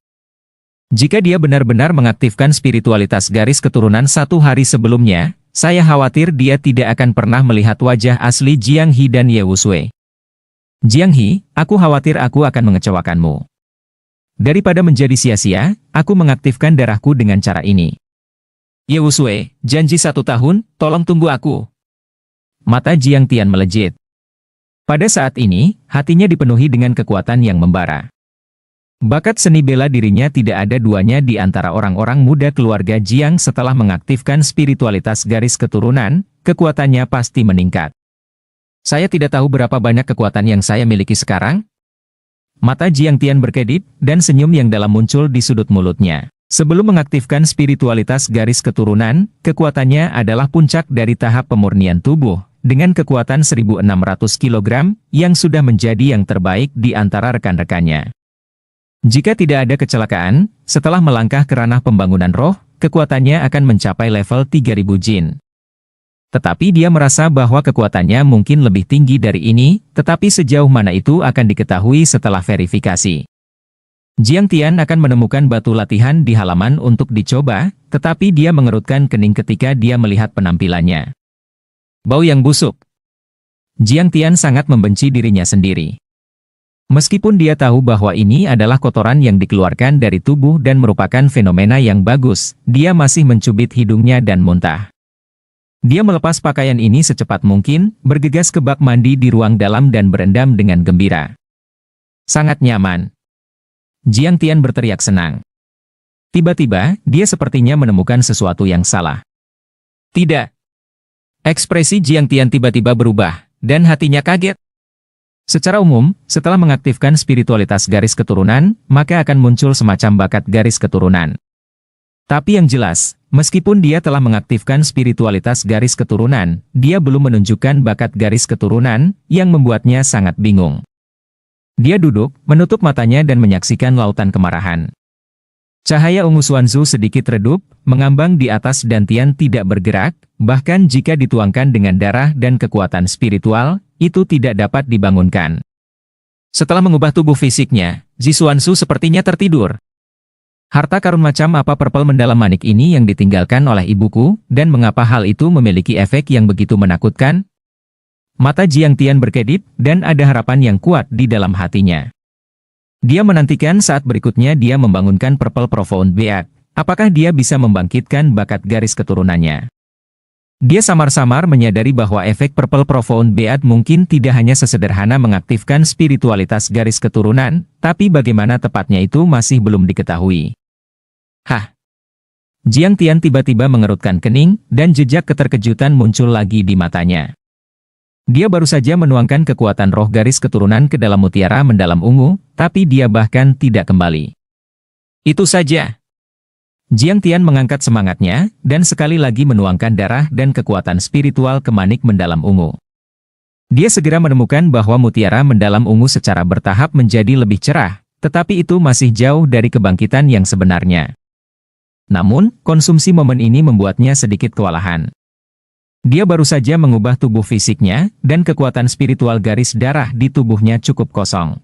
Jika dia benar-benar mengaktifkan spiritualitas garis keturunan 1 hari sebelumnya, saya khawatir dia tidak akan pernah melihat wajah asli Jiang He dan Ye Wusui. Jiang He, aku khawatir aku akan mengecewakanmu. Daripada menjadi sia-sia, aku mengaktifkan darahku dengan cara ini. Ye Wusui, janji 1 tahun, tolong tunggu aku. Mata Jiang Tian melejit. Pada saat ini, hatinya dipenuhi dengan kekuatan yang membara. Bakat seni bela dirinya tidak ada duanya di antara orang-orang muda keluarga Jiang. Setelah mengaktifkan spiritualitas garis keturunan, kekuatannya pasti meningkat. Saya tidak tahu berapa banyak kekuatan yang saya miliki sekarang. Mata Jiang Tian berkedip, dan senyum yang dalam muncul di sudut mulutnya. Sebelum mengaktifkan spiritualitas garis keturunan, kekuatannya adalah puncak dari tahap pemurnian tubuh, dengan kekuatan 1.600 kg, yang sudah menjadi yang terbaik di antara rekan-rekannya. Jika tidak ada kecelakaan, setelah melangkah ke ranah pembangunan roh, kekuatannya akan mencapai level 3.000 jin. Tetapi dia merasa bahwa kekuatannya mungkin lebih tinggi dari ini, tetapi sejauh mana itu akan diketahui setelah verifikasi. Jiang Tian akan menemukan batu latihan di halaman untuk dicoba, tetapi dia mengerutkan kening ketika dia melihat penampilannya. Bau yang busuk. Jiang Tian sangat membenci dirinya sendiri. Meskipun dia tahu bahwa ini adalah kotoran yang dikeluarkan dari tubuh dan merupakan fenomena yang bagus, dia masih mencubit hidungnya dan muntah. Dia melepas pakaian ini secepat mungkin, bergegas ke bak mandi di ruang dalam dan berendam dengan gembira. Sangat nyaman. Jiang Tian berteriak senang. Tiba-tiba, dia sepertinya menemukan sesuatu yang salah. Tidak. Ekspresi Jiang Tian tiba-tiba berubah, dan hatinya kaget. Secara umum, setelah mengaktifkan spiritualitas garis keturunan, maka akan muncul semacam bakat garis keturunan. Tapi yang jelas, meskipun dia telah mengaktifkan spiritualitas garis keturunan, dia belum menunjukkan bakat garis keturunan, yang membuatnya sangat bingung. Dia duduk, menutup matanya dan menyaksikan lautan kemarahan. Cahaya ungu Xuanzu sedikit redup, mengambang di atas dan Tian tidak bergerak, bahkan jika dituangkan dengan darah dan kekuatan spiritual, itu tidak dapat dibangunkan. Setelah mengubah tubuh fisiknya, Zi Xuanzu sepertinya tertidur. Harta karun macam apa purple mendalam manik ini yang ditinggalkan oleh ibuku, dan mengapa hal itu memiliki efek yang begitu menakutkan? Mata Jiang Tian berkedip, dan ada harapan yang kuat di dalam hatinya. Dia menantikan saat berikutnya dia membangunkan Purple Profound Beat. Apakah dia bisa membangkitkan bakat garis keturunannya? Dia samar-samar menyadari bahwa efek Purple Profound Beat mungkin tidak hanya sesederhana mengaktifkan spiritualitas garis keturunan, tapi bagaimana tepatnya itu masih belum diketahui. Hah? Jiang Tian tiba-tiba mengerutkan kening, dan jejak keterkejutan muncul lagi di matanya. Dia baru saja menuangkan kekuatan roh garis keturunan ke dalam mutiara mendalam ungu, tapi dia bahkan tidak kembali. Itu saja. Jiang Tian mengangkat semangatnya, dan sekali lagi menuangkan darah dan kekuatan spiritual ke manik mendalam ungu. Dia segera menemukan bahwa mutiara mendalam ungu secara bertahap menjadi lebih cerah, tetapi itu masih jauh dari kebangkitan yang sebenarnya. Namun, konsumsi momen ini membuatnya sedikit kewalahan. Dia baru saja mengubah tubuh fisiknya, dan kekuatan spiritual garis darah di tubuhnya cukup kosong.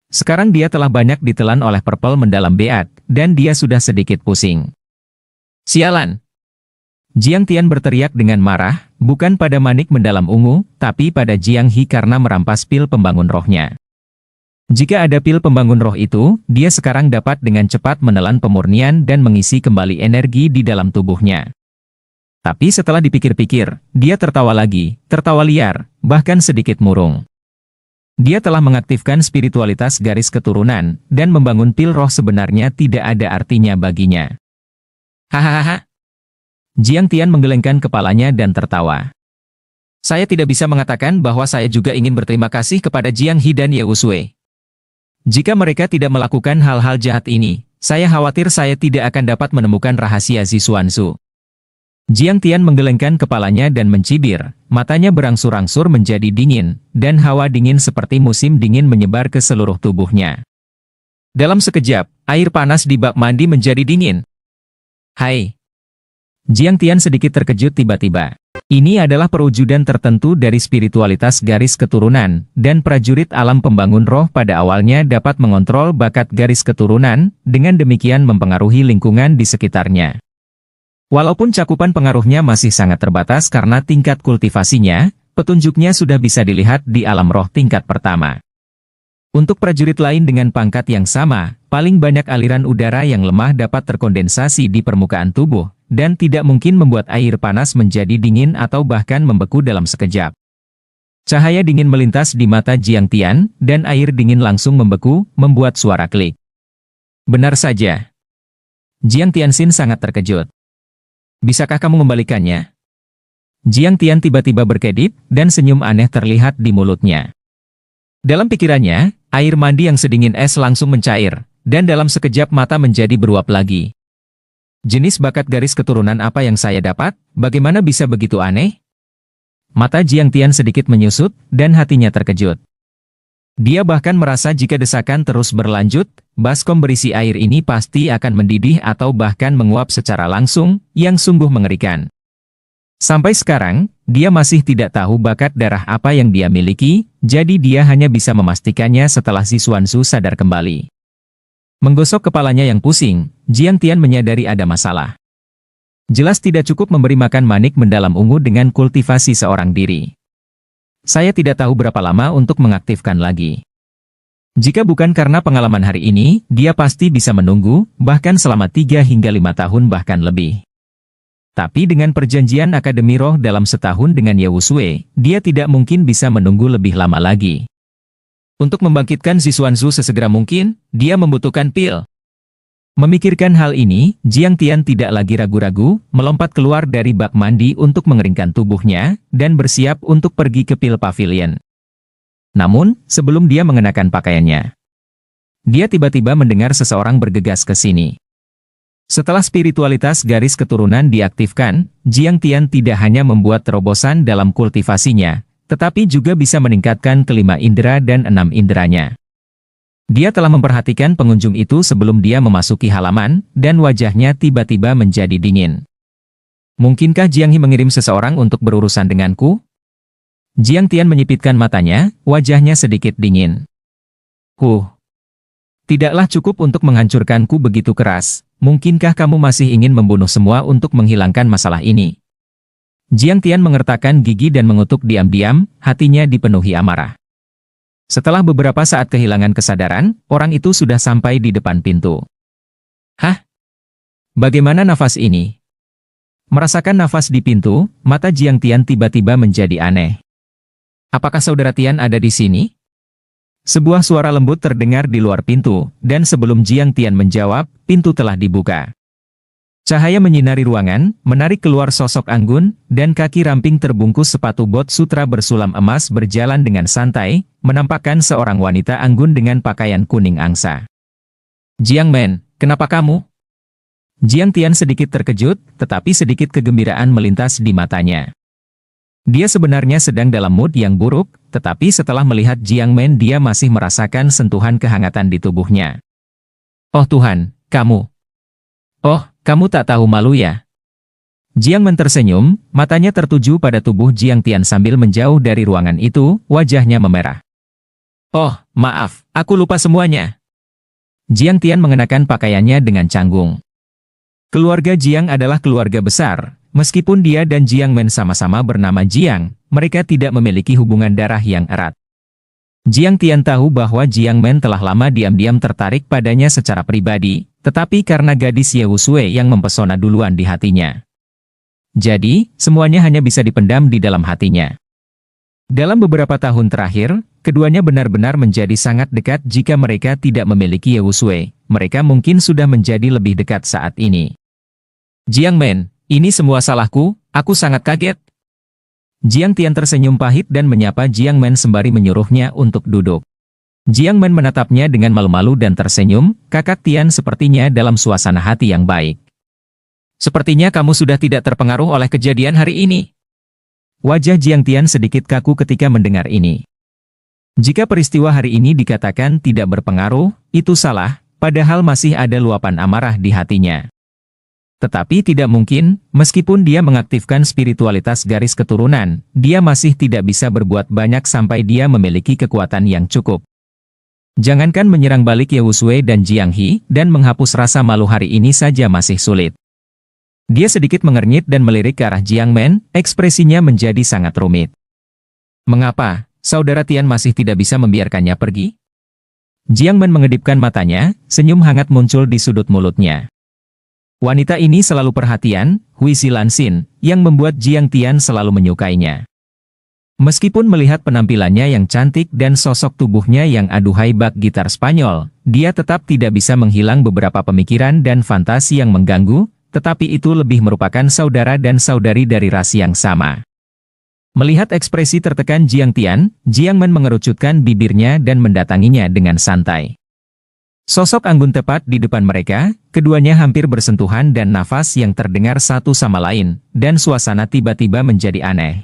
Sekarang dia telah banyak ditelan oleh Purple mendalam beat, dan dia sudah sedikit pusing. Sialan! Jiang Tian berteriak dengan marah, bukan pada manik mendalam ungu, tapi pada Jiang He karena merampas pil pembangun rohnya. Jika ada pil pembangun roh itu, dia sekarang dapat dengan cepat menelan pemurnian dan mengisi kembali energi di dalam tubuhnya. Tapi setelah dipikir-pikir, dia tertawa lagi, tertawa liar, bahkan sedikit murung. Dia telah mengaktifkan spiritualitas garis keturunan, dan membangun pil roh sebenarnya tidak ada artinya baginya. Hahaha. Jiang Tian menggelengkan kepalanya dan tertawa. Saya tidak bisa mengatakan bahwa saya juga ingin berterima kasih kepada Jiang He dan Ye Wusui. Jika mereka tidak melakukan hal-hal jahat ini, saya khawatir saya tidak akan dapat menemukan rahasia Zixuanzu. Jiang Tian menggelengkan kepalanya dan mencibir, matanya berangsur-angsur menjadi dingin, dan hawa dingin seperti musim dingin menyebar ke seluruh tubuhnya. Dalam sekejap, air panas di bak mandi menjadi dingin. Hai! Jiang Tian sedikit terkejut tiba-tiba. Ini adalah perwujudan tertentu dari spiritualitas garis keturunan, dan prajurit alam pembangun roh pada awalnya dapat mengontrol bakat garis keturunan, dengan demikian mempengaruhi lingkungan di sekitarnya. Walaupun cakupan pengaruhnya masih sangat terbatas karena tingkat kultivasinya, petunjuknya sudah bisa dilihat di alam roh tingkat pertama. Untuk prajurit lain dengan pangkat yang sama, paling banyak aliran udara yang lemah dapat terkondensasi di permukaan tubuh, dan tidak mungkin membuat air panas menjadi dingin atau bahkan membeku dalam sekejap. Cahaya dingin melintas di mata Jiang Tian, dan air dingin langsung membeku, membuat suara klik. Benar saja. Jiang Tianxin sangat terkejut. Bisakah kamu mengembalikannya? Jiang Tian tiba-tiba berkedip, dan senyum aneh terlihat di mulutnya. Dalam pikirannya, air mandi yang sedingin es langsung mencair, dan dalam sekejap mata menjadi beruap lagi. Jenis bakat garis keturunan apa yang saya dapat, bagaimana bisa begitu aneh? Mata Jiang Tian sedikit menyusut, dan hatinya terkejut. Dia bahkan merasa jika desakan terus berlanjut, baskom berisi air ini pasti akan mendidih atau bahkan menguap secara langsung, yang sungguh mengerikan. Sampai sekarang, dia masih tidak tahu bakat darah apa yang dia miliki, jadi dia hanya bisa memastikannya setelah Zixuanzu sadar kembali. Menggosok kepalanya yang pusing, Jiang Tian menyadari ada masalah. Jelas tidak cukup memberi makan manik mendalam ungu dengan kultivasi seorang diri. Saya tidak tahu berapa lama untuk mengaktifkan lagi. Jika bukan karena pengalaman hari ini, dia pasti bisa menunggu, bahkan selama 3 hingga 5 tahun bahkan lebih. Tapi dengan perjanjian Akademi Roh dalam setahun dengan Ye Wusui, dia tidak mungkin bisa menunggu lebih lama lagi. Untuk membangkitkan Zixuanzu sesegera mungkin, dia membutuhkan pil. Memikirkan hal ini, Jiang Tian tidak lagi ragu-ragu, melompat keluar dari bak mandi untuk mengeringkan tubuhnya, dan bersiap untuk pergi ke pil pavilion. Namun, sebelum dia mengenakan pakaiannya, dia tiba-tiba mendengar seseorang bergegas ke sini. Setelah spiritualitas garis keturunan diaktifkan, Jiang Tian tidak hanya membuat terobosan dalam kultivasinya, tetapi juga bisa meningkatkan kelima indera dan 6 inderanya. Dia telah memperhatikan pengunjung itu sebelum dia memasuki halaman, dan wajahnya tiba-tiba menjadi dingin. Mungkinkah Jiang He mengirim seseorang untuk berurusan denganku? Jiang Tian menyipitkan matanya, wajahnya sedikit dingin. Tidaklah cukup untuk menghancurkanku begitu keras, mungkinkah kamu masih ingin membunuh semua untuk menghilangkan masalah ini? Jiang Tian mengertakkan gigi dan mengutuk diam-diam, hatinya dipenuhi amarah. Setelah beberapa saat kehilangan kesadaran, orang itu sudah sampai di depan pintu. Hah? Bagaimana nafas ini? Merasakan nafas di pintu, mata Jiang Tian tiba-tiba menjadi aneh. Apakah saudara Tian ada di sini? Sebuah suara lembut terdengar di luar pintu, dan sebelum Jiang Tian menjawab, pintu telah dibuka. Cahaya menyinari ruangan, menarik keluar sosok anggun, dan kaki ramping terbungkus sepatu bot sutra bersulam emas berjalan dengan santai, menampakkan seorang wanita anggun dengan pakaian kuning angsa. Jiang Men, kenapa kamu? Jiang Tian sedikit terkejut, tetapi sedikit kegembiraan melintas di matanya. Dia sebenarnya sedang dalam mood yang buruk, tetapi setelah melihat Jiang Men dia masih merasakan sentuhan kehangatan di tubuhnya. Oh Tuhan, kamu. Oh, kamu tak tahu malu ya? Jiang Men tersenyum, matanya tertuju pada tubuh Jiang Tian sambil menjauh dari ruangan itu, wajahnya memerah. Oh, maaf, aku lupa semuanya. Jiang Tian mengenakan pakaiannya dengan canggung. Keluarga Jiang adalah keluarga besar, meskipun dia dan Jiang Men sama-sama bernama Jiang, mereka tidak memiliki hubungan darah yang erat. Jiang Tian tahu bahwa Jiang Men telah lama diam-diam tertarik padanya secara pribadi, tetapi karena gadis Ye Wusui yang mempesona duluan di hatinya. Jadi, semuanya hanya bisa dipendam di dalam hatinya. Dalam beberapa tahun terakhir, keduanya benar-benar menjadi sangat dekat. Jika mereka tidak memiliki Ye Wusui, mereka mungkin sudah menjadi lebih dekat saat ini. Jiang Men, ini semua salahku, aku sangat kaget. Jiang Tian tersenyum pahit dan menyapa Jiang Men sembari menyuruhnya untuk duduk. Jiang Men menatapnya dengan malu-malu dan tersenyum. Kakak Tian sepertinya dalam suasana hati yang baik. Sepertinya kamu sudah tidak terpengaruh oleh kejadian hari ini. Wajah Jiang Tian sedikit kaku ketika mendengar ini. Jika peristiwa hari ini dikatakan tidak berpengaruh, itu salah, padahal masih ada luapan amarah di hatinya. Tetapi tidak mungkin, meskipun dia mengaktifkan spiritualitas garis keturunan, dia masih tidak bisa berbuat banyak sampai dia memiliki kekuatan yang cukup. Jangankan menyerang balik Ye Wusui dan Jiang He, dan menghapus rasa malu hari ini saja masih sulit. Dia sedikit mengernyit dan melirik ke arah Jiang Men, ekspresinya menjadi sangat rumit. Mengapa, saudara Tian masih tidak bisa membiarkannya pergi? Jiang Men mengedipkan matanya, senyum hangat muncul di sudut mulutnya. Wanita ini selalu perhatian, Hui Silansin, yang membuat Jiang Tian selalu menyukainya. Meskipun melihat penampilannya yang cantik dan sosok tubuhnya yang aduhai bak gitar Spanyol, dia tetap tidak bisa menghilang beberapa pemikiran dan fantasi yang mengganggu, tetapi itu lebih merupakan saudara dan saudari dari ras yang sama. Melihat ekspresi tertekan Jiang Tian, Jiang Men mengerucutkan bibirnya dan mendatanginya dengan santai. Sosok anggun tepat di depan mereka, keduanya hampir bersentuhan dan nafas yang terdengar satu sama lain, dan suasana tiba-tiba menjadi aneh.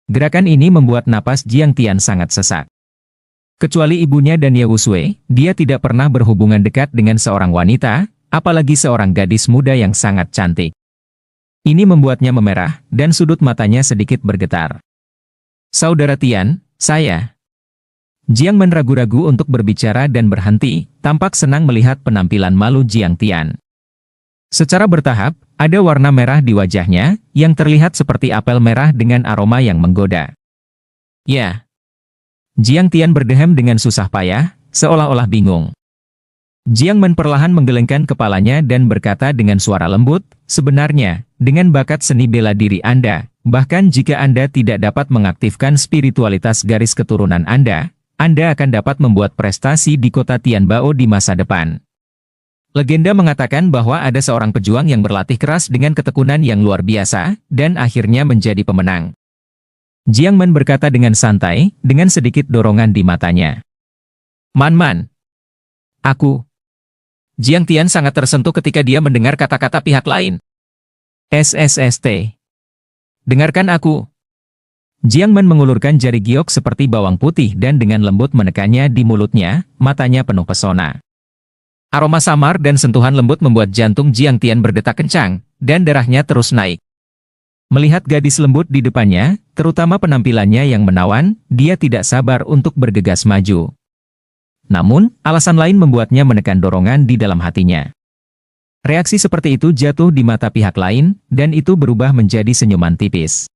Gerakan ini membuat napas Jiang Tian sangat sesak. Kecuali ibunya dan Ye Wusui, dia tidak pernah berhubungan dekat dengan seorang wanita, apalagi seorang gadis muda yang sangat cantik. Ini membuatnya memerah, dan sudut matanya sedikit bergetar. Saudara Tian, saya. Jiang Men ragu-ragu untuk berbicara dan berhenti, tampak senang melihat penampilan malu Jiang Tian. Secara bertahap, ada warna merah di wajahnya, yang terlihat seperti apel merah dengan aroma yang menggoda. Ya. Jiang Tian berdehem dengan susah payah, seolah-olah bingung. Jiang Men perlahan menggelengkan kepalanya dan berkata dengan suara lembut, sebenarnya, dengan bakat seni bela diri Anda, bahkan jika Anda tidak dapat mengaktifkan spiritualitas garis keturunan Anda akan dapat membuat prestasi di kota Tianbao di masa depan. Legenda mengatakan bahwa ada seorang pejuang yang berlatih keras dengan ketekunan yang luar biasa, dan akhirnya menjadi pemenang. Jiang Men berkata dengan santai, dengan sedikit dorongan di matanya. Man. Aku. Jiang Tian sangat tersentuh ketika dia mendengar kata-kata pihak lain. SSST. Dengarkan aku. Jiang Men mengulurkan jari giok seperti bawang putih dan dengan lembut menekannya di mulutnya, matanya penuh pesona. Aroma samar dan sentuhan lembut membuat jantung Jiang Tian berdetak kencang, dan darahnya terus naik. Melihat gadis lembut di depannya, terutama penampilannya yang menawan, dia tidak sabar untuk bergegas maju. Namun, alasan lain membuatnya menekan dorongan di dalam hatinya. Reaksi seperti itu jatuh di mata pihak lain, dan itu berubah menjadi senyuman tipis.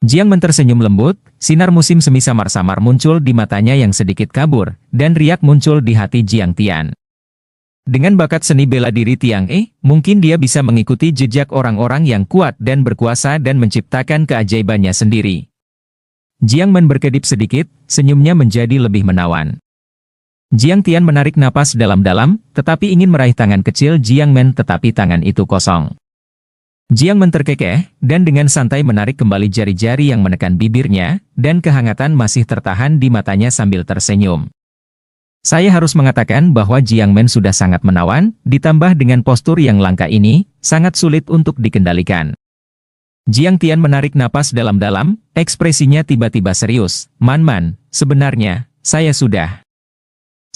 Jiang Men tersenyum lembut, sinar musim semi samar-samar muncul di matanya yang sedikit kabur, dan riak muncul di hati Jiang Tian. Dengan bakat seni bela diri Tiang mungkin dia bisa mengikuti jejak orang-orang yang kuat dan berkuasa dan menciptakan keajaibannya sendiri. Jiang Men berkedip sedikit, senyumnya menjadi lebih menawan. Jiang Tian menarik napas dalam-dalam, tetapi ingin meraih tangan kecil Jiang Men tetapi tangan itu kosong. Jiang Men terkekeh, dan dengan santai menarik kembali jari-jari yang menekan bibirnya, dan kehangatan masih tertahan di matanya sambil tersenyum. Saya harus mengatakan bahwa Jiang Men sudah sangat menawan, ditambah dengan postur yang langka ini, sangat sulit untuk dikendalikan. Jiang Tian menarik napas dalam-dalam, ekspresinya tiba-tiba serius. Man, sebenarnya, saya sudah.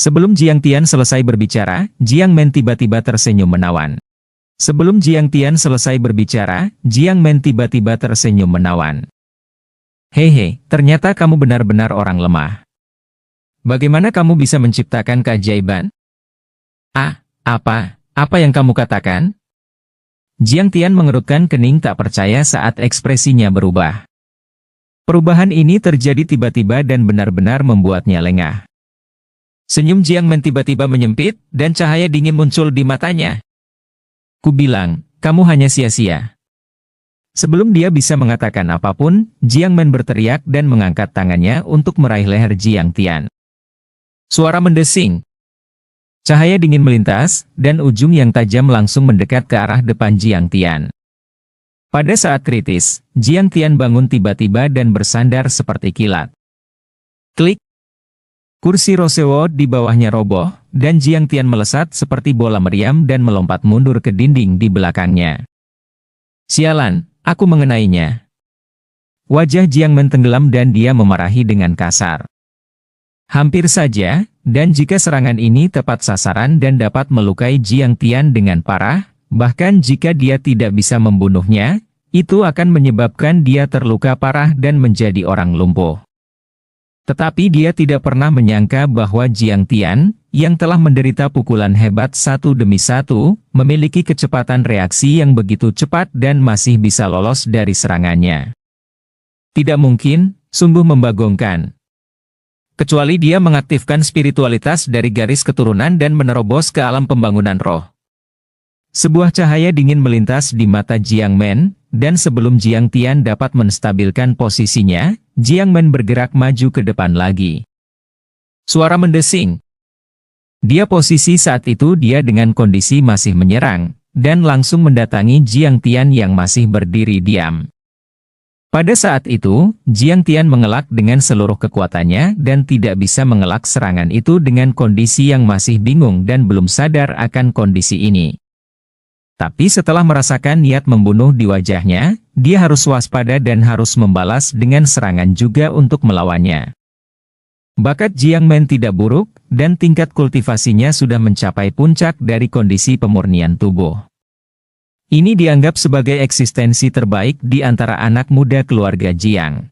Sebelum Jiang Tian selesai berbicara, Jiang Men tiba-tiba tersenyum menawan. Sebelum Jiang Tian selesai berbicara, Jiang Men tiba-tiba tersenyum menawan. Hehe, ternyata kamu benar-benar orang lemah. Bagaimana kamu bisa menciptakan keajaiban? Apa yang kamu katakan? Jiang Tian mengerutkan kening tak percaya saat ekspresinya berubah. Perubahan ini terjadi tiba-tiba dan benar-benar membuatnya lengah. Senyum Jiang Men tiba-tiba menyempit, dan cahaya dingin muncul di matanya. Ku bilang, kamu hanya sia-sia. Sebelum dia bisa mengatakan apapun, Jiang Men berteriak dan mengangkat tangannya untuk meraih leher Jiang Tian. Suara mendesing. Cahaya dingin melintas, dan ujung yang tajam langsung mendekat ke arah depan Jiang Tian. Pada saat kritis, Jiang Tian bangun tiba-tiba dan bersandar seperti kilat. Klik. Kursi Rosewo di bawahnya roboh, dan Jiang Tian melesat seperti bola meriam dan melompat mundur ke dinding di belakangnya. Sialan, aku mengenainya. Wajah Jiang Men tenggelam dan dia memarahi dengan kasar. Hampir saja, dan jika serangan ini tepat sasaran dan dapat melukai Jiang Tian dengan parah, bahkan jika dia tidak bisa membunuhnya, itu akan menyebabkan dia terluka parah dan menjadi orang lumpuh. Tetapi dia tidak pernah menyangka bahwa Jiang Tian, yang telah menderita pukulan hebat satu demi satu, memiliki kecepatan reaksi yang begitu cepat dan masih bisa lolos dari serangannya. Tidak mungkin, sungguh membagongkan. Kecuali dia mengaktifkan spiritualitas dari garis keturunan dan menerobos ke alam pembangunan roh. Sebuah cahaya dingin melintas di mata Jiang Men, dan sebelum Jiang Tian dapat menstabilkan posisinya, Jiang Men bergerak maju ke depan lagi. Suara mendesing. Posisi saat itu dia dengan kondisi masih menyerang, dan langsung mendatangi Jiang Tian yang masih berdiri diam. Pada saat itu, Jiang Tian mengelak dengan seluruh kekuatannya dan tidak bisa mengelak serangan itu dengan kondisi yang masih bingung dan belum sadar akan kondisi ini. Tapi setelah merasakan niat membunuh di wajahnya, dia harus waspada dan harus membalas dengan serangan juga untuk melawannya. Bakat Jiang Men tidak buruk, dan tingkat kultivasinya sudah mencapai puncak dari kondisi pemurnian tubuh. Ini dianggap sebagai eksistensi terbaik di antara anak muda keluarga Jiang.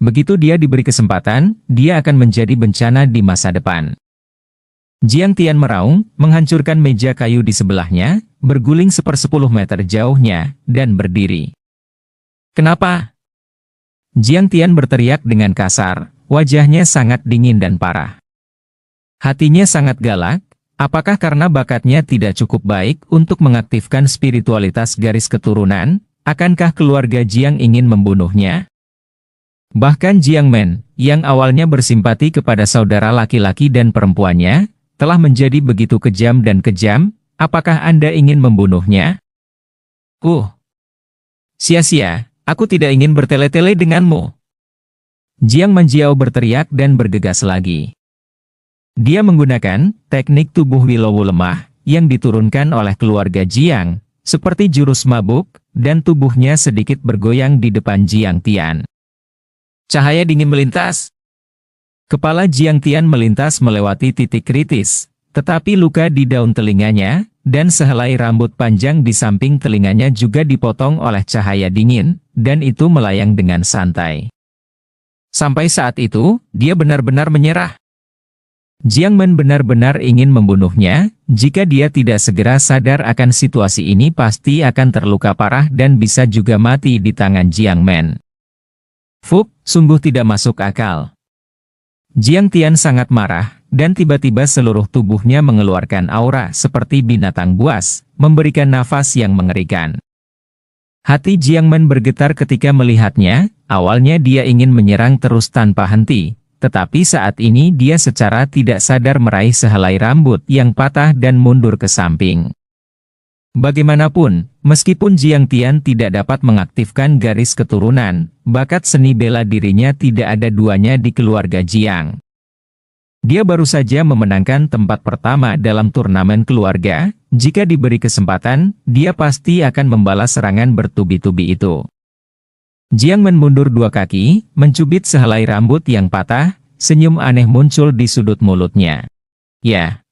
Begitu dia diberi kesempatan, dia akan menjadi bencana di masa depan. Jiang Tian meraung, menghancurkan meja kayu di sebelahnya, berguling 1/10 meter jauhnya, dan berdiri. Kenapa? Jiang Tian berteriak dengan kasar, wajahnya sangat dingin dan parah. Hatinya sangat galak. Apakah karena bakatnya tidak cukup baik untuk mengaktifkan spiritualitas garis keturunan? Akankah keluarga Jiang ingin membunuhnya? Bahkan Jiang Men, yang awalnya bersimpati kepada saudara laki-laki dan perempuannya, telah menjadi begitu kejam dan kejam. Apakah Anda ingin membunuhnya? Sia-sia, aku tidak ingin bertele-tele denganmu. Jiang Manjiao berteriak dan bergegas lagi. Dia menggunakan teknik tubuh Wilowu lemah yang diturunkan oleh keluarga Jiang, seperti jurus mabuk, dan tubuhnya sedikit bergoyang di depan Jiang Tian. Cahaya dingin melintas. Kepala Jiang Tian melintas melewati titik kritis, tetapi luka di daun telinganya, dan sehelai rambut panjang di samping telinganya juga dipotong oleh cahaya dingin, dan itu melayang dengan santai. Sampai saat itu, dia benar-benar menyerah. Jiang Men benar-benar ingin membunuhnya. Jika dia tidak segera sadar akan situasi ini pasti akan terluka parah dan bisa juga mati di tangan Jiang Men. Sungguh tidak masuk akal. Jiang Tian sangat marah, dan tiba-tiba seluruh tubuhnya mengeluarkan aura seperti binatang buas, memberikan nafas yang mengerikan. Hati Jiang Men bergetar ketika melihatnya. Awalnya dia ingin menyerang terus tanpa henti. Tetapi saat ini dia secara tidak sadar meraih sehelai rambut yang patah dan mundur ke samping. Bagaimanapun, meskipun Jiang Tian tidak dapat mengaktifkan garis keturunan, bakat seni bela dirinya tidak ada duanya di keluarga Jiang. Dia baru saja memenangkan tempat pertama dalam turnamen keluarga. Jika diberi kesempatan, dia pasti akan membalas serangan bertubi-tubi itu. Jiang Men mundur 2 kaki, mencubit sehelai rambut yang patah, senyum aneh muncul di sudut mulutnya. Ya.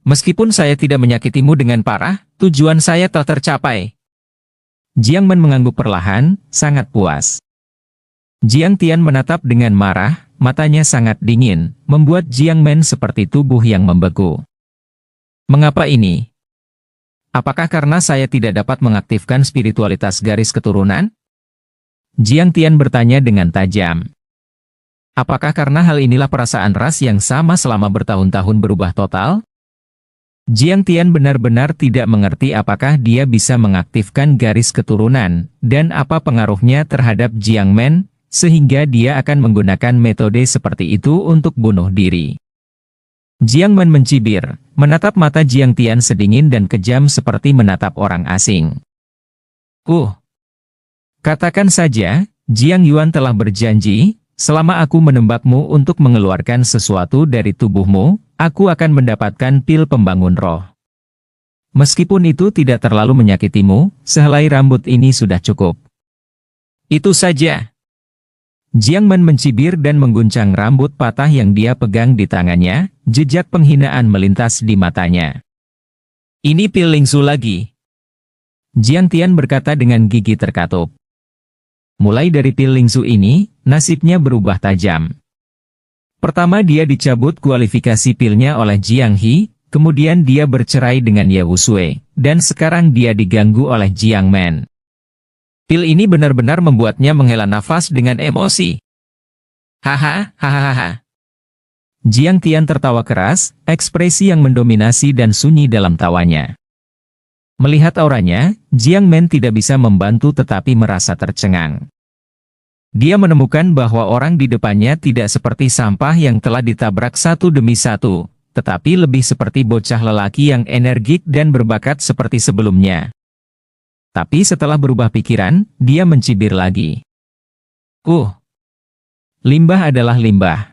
Meskipun saya tidak menyakitimu dengan parah, tujuan saya telah tercapai. Jiang Men mengangguk perlahan, sangat puas. Jiang Tian menatap dengan marah, matanya sangat dingin, membuat Jiang Men seperti tubuh yang membeku. Mengapa ini? Apakah karena saya tidak dapat mengaktifkan spiritualitas garis keturunan? Jiang Tian bertanya dengan tajam. Apakah karena hal inilah perasaan ras yang sama selama bertahun-tahun berubah total? Jiang Tian benar-benar tidak mengerti apakah dia bisa mengaktifkan garis keturunan, dan apa pengaruhnya terhadap Jiang Men, sehingga dia akan menggunakan metode seperti itu untuk bunuh diri. Jiang Men mencibir, menatap mata Jiang Tian sedingin dan kejam seperti menatap orang asing. Katakan saja, Jiang Yuan telah berjanji, selama aku menembakmu untuk mengeluarkan sesuatu dari tubuhmu, aku akan mendapatkan pil pembangun roh. Meskipun itu tidak terlalu menyakitimu, sehelai rambut ini sudah cukup. Itu saja. Jiang Men mencibir dan mengguncang rambut patah yang dia pegang di tangannya, jejak penghinaan melintas di matanya. Ini pil Lingsu lagi. Jiang Tian berkata dengan gigi terkatup. Mulai dari pil Lingsu ini, nasibnya berubah tajam. Pertama dia dicabut kualifikasi pilnya oleh Jiang He, kemudian dia bercerai dengan Ye Wusui, dan sekarang dia diganggu oleh Jiang Men. Pil ini benar-benar membuatnya menghela nafas dengan emosi. Hahaha. Jiang Tian tertawa keras, ekspresi yang mendominasi dan sunyi dalam tawanya. Melihat auranya, Jiang Men tidak bisa membantu tetapi merasa tercengang. Dia menemukan bahwa orang di depannya tidak seperti sampah yang telah ditabrak satu demi satu, tetapi lebih seperti bocah lelaki yang energik dan berbakat seperti sebelumnya. Tapi setelah berubah pikiran, dia mencibir lagi. Limbah adalah limbah.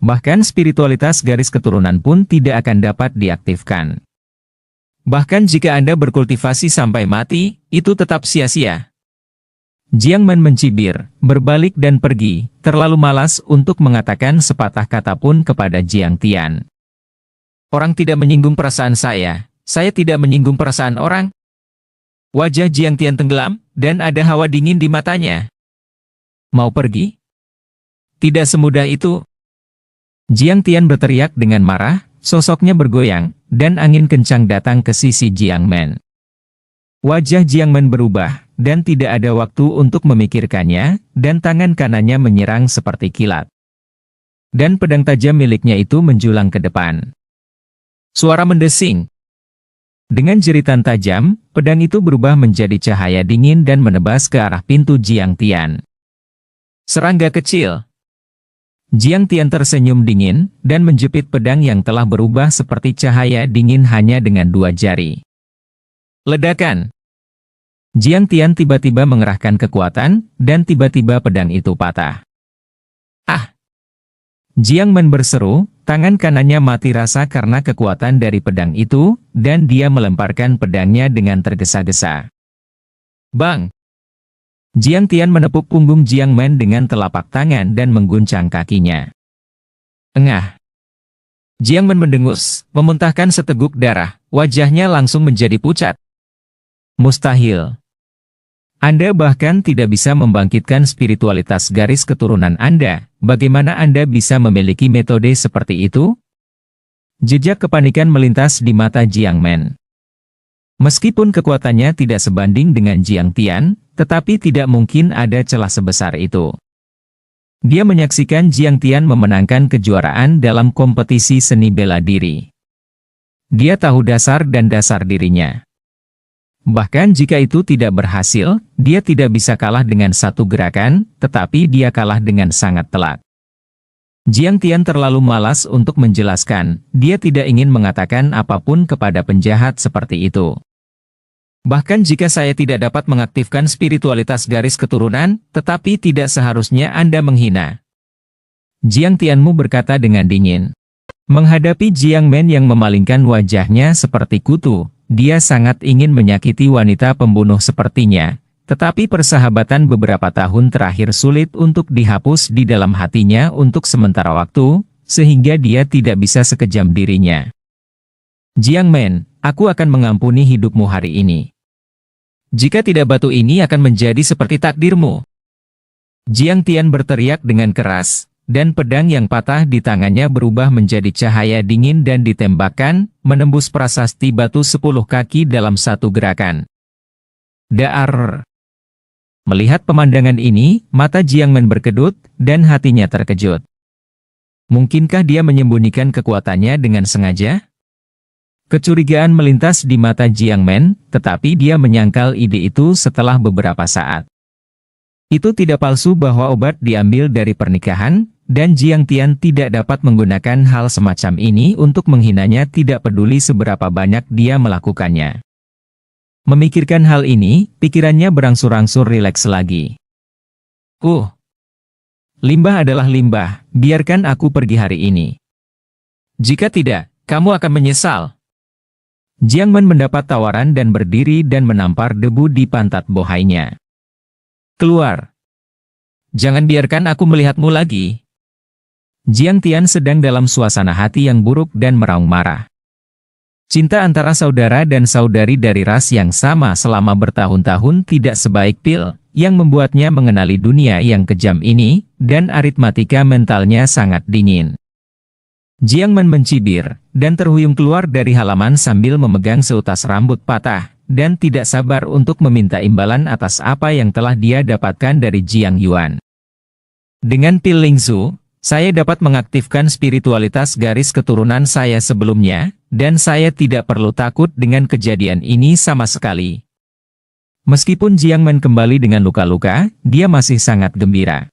Bahkan spiritualitas garis keturunan pun tidak akan dapat diaktifkan. Bahkan jika Anda berkultivasi sampai mati, itu tetap sia-sia. Jiang Men mencibir, berbalik dan pergi, terlalu malas untuk mengatakan sepatah kata pun kepada Jiang Tian. Orang tidak menyinggung perasaan saya tidak menyinggung perasaan orang. Wajah Jiang Tian tenggelam, dan ada hawa dingin di matanya. Mau pergi? Tidak semudah itu. Jiang Tian berteriak dengan marah, sosoknya bergoyang, dan angin kencang datang ke sisi Jiang Men. Wajah Jiang Men berubah, dan tidak ada waktu untuk memikirkannya, dan tangan kanannya menyerang seperti kilat. Dan pedang tajam miliknya itu menjulang ke depan. Suara mendesing. Dengan jeritan tajam, pedang itu berubah menjadi cahaya dingin dan menebas ke arah pintu Jiang Tian. Serangga kecil. Jiang Tian tersenyum dingin, dan menjepit pedang yang telah berubah seperti cahaya dingin hanya dengan 2 jari. Ledakan. Jiang Tian tiba-tiba mengerahkan kekuatan, dan tiba-tiba pedang itu patah. Jiang Men berseru, tangan kanannya mati rasa karena kekuatan dari pedang itu, dan dia melemparkan pedangnya dengan tergesa-gesa. Bang! Jiang Tian menepuk punggung Jiang Men dengan telapak tangan dan mengguncang kakinya. Engah! Jiang Men mendengus, memuntahkan seteguk darah, wajahnya langsung menjadi pucat. Mustahil. Anda bahkan tidak bisa membangkitkan spiritualitas garis keturunan Anda. Bagaimana Anda bisa memiliki metode seperti itu? Jejak kepanikan melintas di mata Jiang Men. Meskipun kekuatannya tidak sebanding dengan Jiang Tian, tetapi tidak mungkin ada celah sebesar itu. Dia menyaksikan Jiang Tian memenangkan kejuaraan dalam kompetisi seni bela diri. Dia tahu dasar dan dasar dirinya. Bahkan jika itu tidak berhasil, dia tidak bisa kalah dengan satu gerakan, tetapi dia kalah dengan sangat telak. Jiang Tian terlalu malas untuk menjelaskan, dia tidak ingin mengatakan apapun kepada penjahat seperti itu. Bahkan jika saya tidak dapat mengaktifkan spiritualitas garis keturunan, tetapi tidak seharusnya Anda menghina. Jiang Tianmu berkata dengan dingin. Menghadapi Jiang Men yang memalingkan wajahnya seperti kutu, dia sangat ingin menyakiti wanita pembunuh sepertinya, tetapi persahabatan beberapa tahun terakhir sulit untuk dihapus di dalam hatinya untuk sementara waktu, sehingga dia tidak bisa sekejam dirinya. Jiang Men, aku akan mengampuni hidupmu hari ini. Jika tidak batu ini akan menjadi seperti takdirmu. Jiang Tian berteriak dengan keras. Dan pedang yang patah di tangannya berubah menjadi cahaya dingin dan ditembakkan, menembus prasasti batu 10 kaki dalam satu gerakan. Daar. Melihat pemandangan ini, mata Jiang Men berkedut, dan hatinya terkejut. Mungkinkah dia menyembunyikan kekuatannya dengan sengaja? Kecurigaan melintas di mata Jiang Men, tetapi dia menyangkal ide itu setelah beberapa saat. Itu tidak palsu bahwa obat diambil dari pernikahan, dan Jiang Tian tidak dapat menggunakan hal semacam ini untuk menghinanya, tidak peduli seberapa banyak dia melakukannya. Memikirkan hal ini, pikirannya berangsur-angsur rileks lagi. Limbah adalah limbah, biarkan aku pergi hari ini. Jika tidak, kamu akan menyesal. Jiang Men mendapat tawaran dan berdiri dan menampar debu di pantat bohainya. Keluar. Jangan biarkan aku melihatmu lagi. Jiang Tian sedang dalam suasana hati yang buruk dan meraung marah. Cinta antara saudara dan saudari dari ras yang sama selama bertahun-tahun tidak sebaik pil, yang membuatnya mengenali dunia yang kejam ini, dan aritmatika mentalnya sangat dingin. Jiang Men mencibir, dan terhuyung keluar dari halaman sambil memegang seutas rambut patah, dan tidak sabar untuk meminta imbalan atas apa yang telah dia dapatkan dari Jiang Yuan. Dengan pil Lingzu, saya dapat mengaktifkan spiritualitas garis keturunan saya sebelumnya, dan saya tidak perlu takut dengan kejadian ini sama sekali. Meskipun Jiang Men kembali dengan luka-luka, dia masih sangat gembira.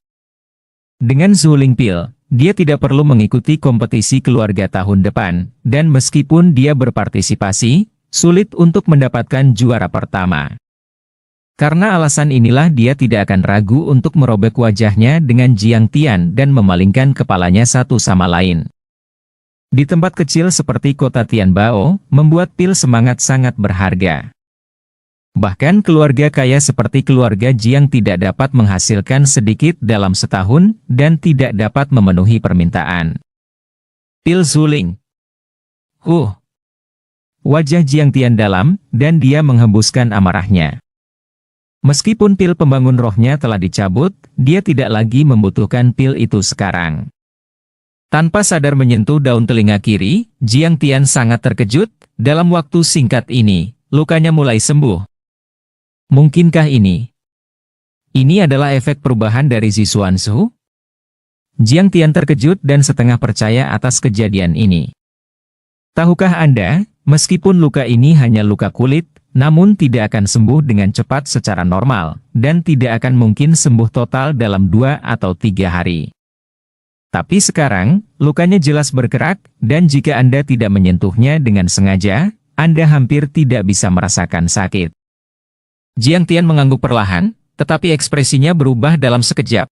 Dengan Zuling Pil, dia tidak perlu mengikuti kompetisi keluarga tahun depan, dan meskipun dia berpartisipasi, sulit untuk mendapatkan juara pertama. Karena alasan inilah dia tidak akan ragu untuk merobek wajahnya dengan Jiang Tian dan memalingkan kepalanya satu sama lain. Di tempat kecil seperti kota Tianbao, membuat pil semangat sangat berharga. Bahkan keluarga kaya seperti keluarga Jiang tidak dapat menghasilkan sedikit dalam setahun, dan tidak dapat memenuhi permintaan. Pil Zuling. Wajah Jiang Tian dalam, dan dia menghembuskan amarahnya. Meskipun pil pembangun rohnya telah dicabut, dia tidak lagi membutuhkan pil itu sekarang. Tanpa sadar menyentuh daun telinga kiri, Jiang Tian sangat terkejut. Dalam waktu singkat ini, lukanya mulai sembuh. Mungkinkah ini adalah efek perubahan dari Zixuanzu? Jiang Tian terkejut dan setengah percaya atas kejadian ini. Tahukah Anda, meskipun luka ini hanya luka kulit, namun tidak akan sembuh dengan cepat secara normal, dan tidak akan mungkin sembuh total dalam 2 atau 3 hari. Tapi sekarang, lukanya jelas bergerak, dan jika Anda tidak menyentuhnya dengan sengaja, Anda hampir tidak bisa merasakan sakit. Jiang Tian mengangguk perlahan, tetapi ekspresinya berubah dalam sekejap.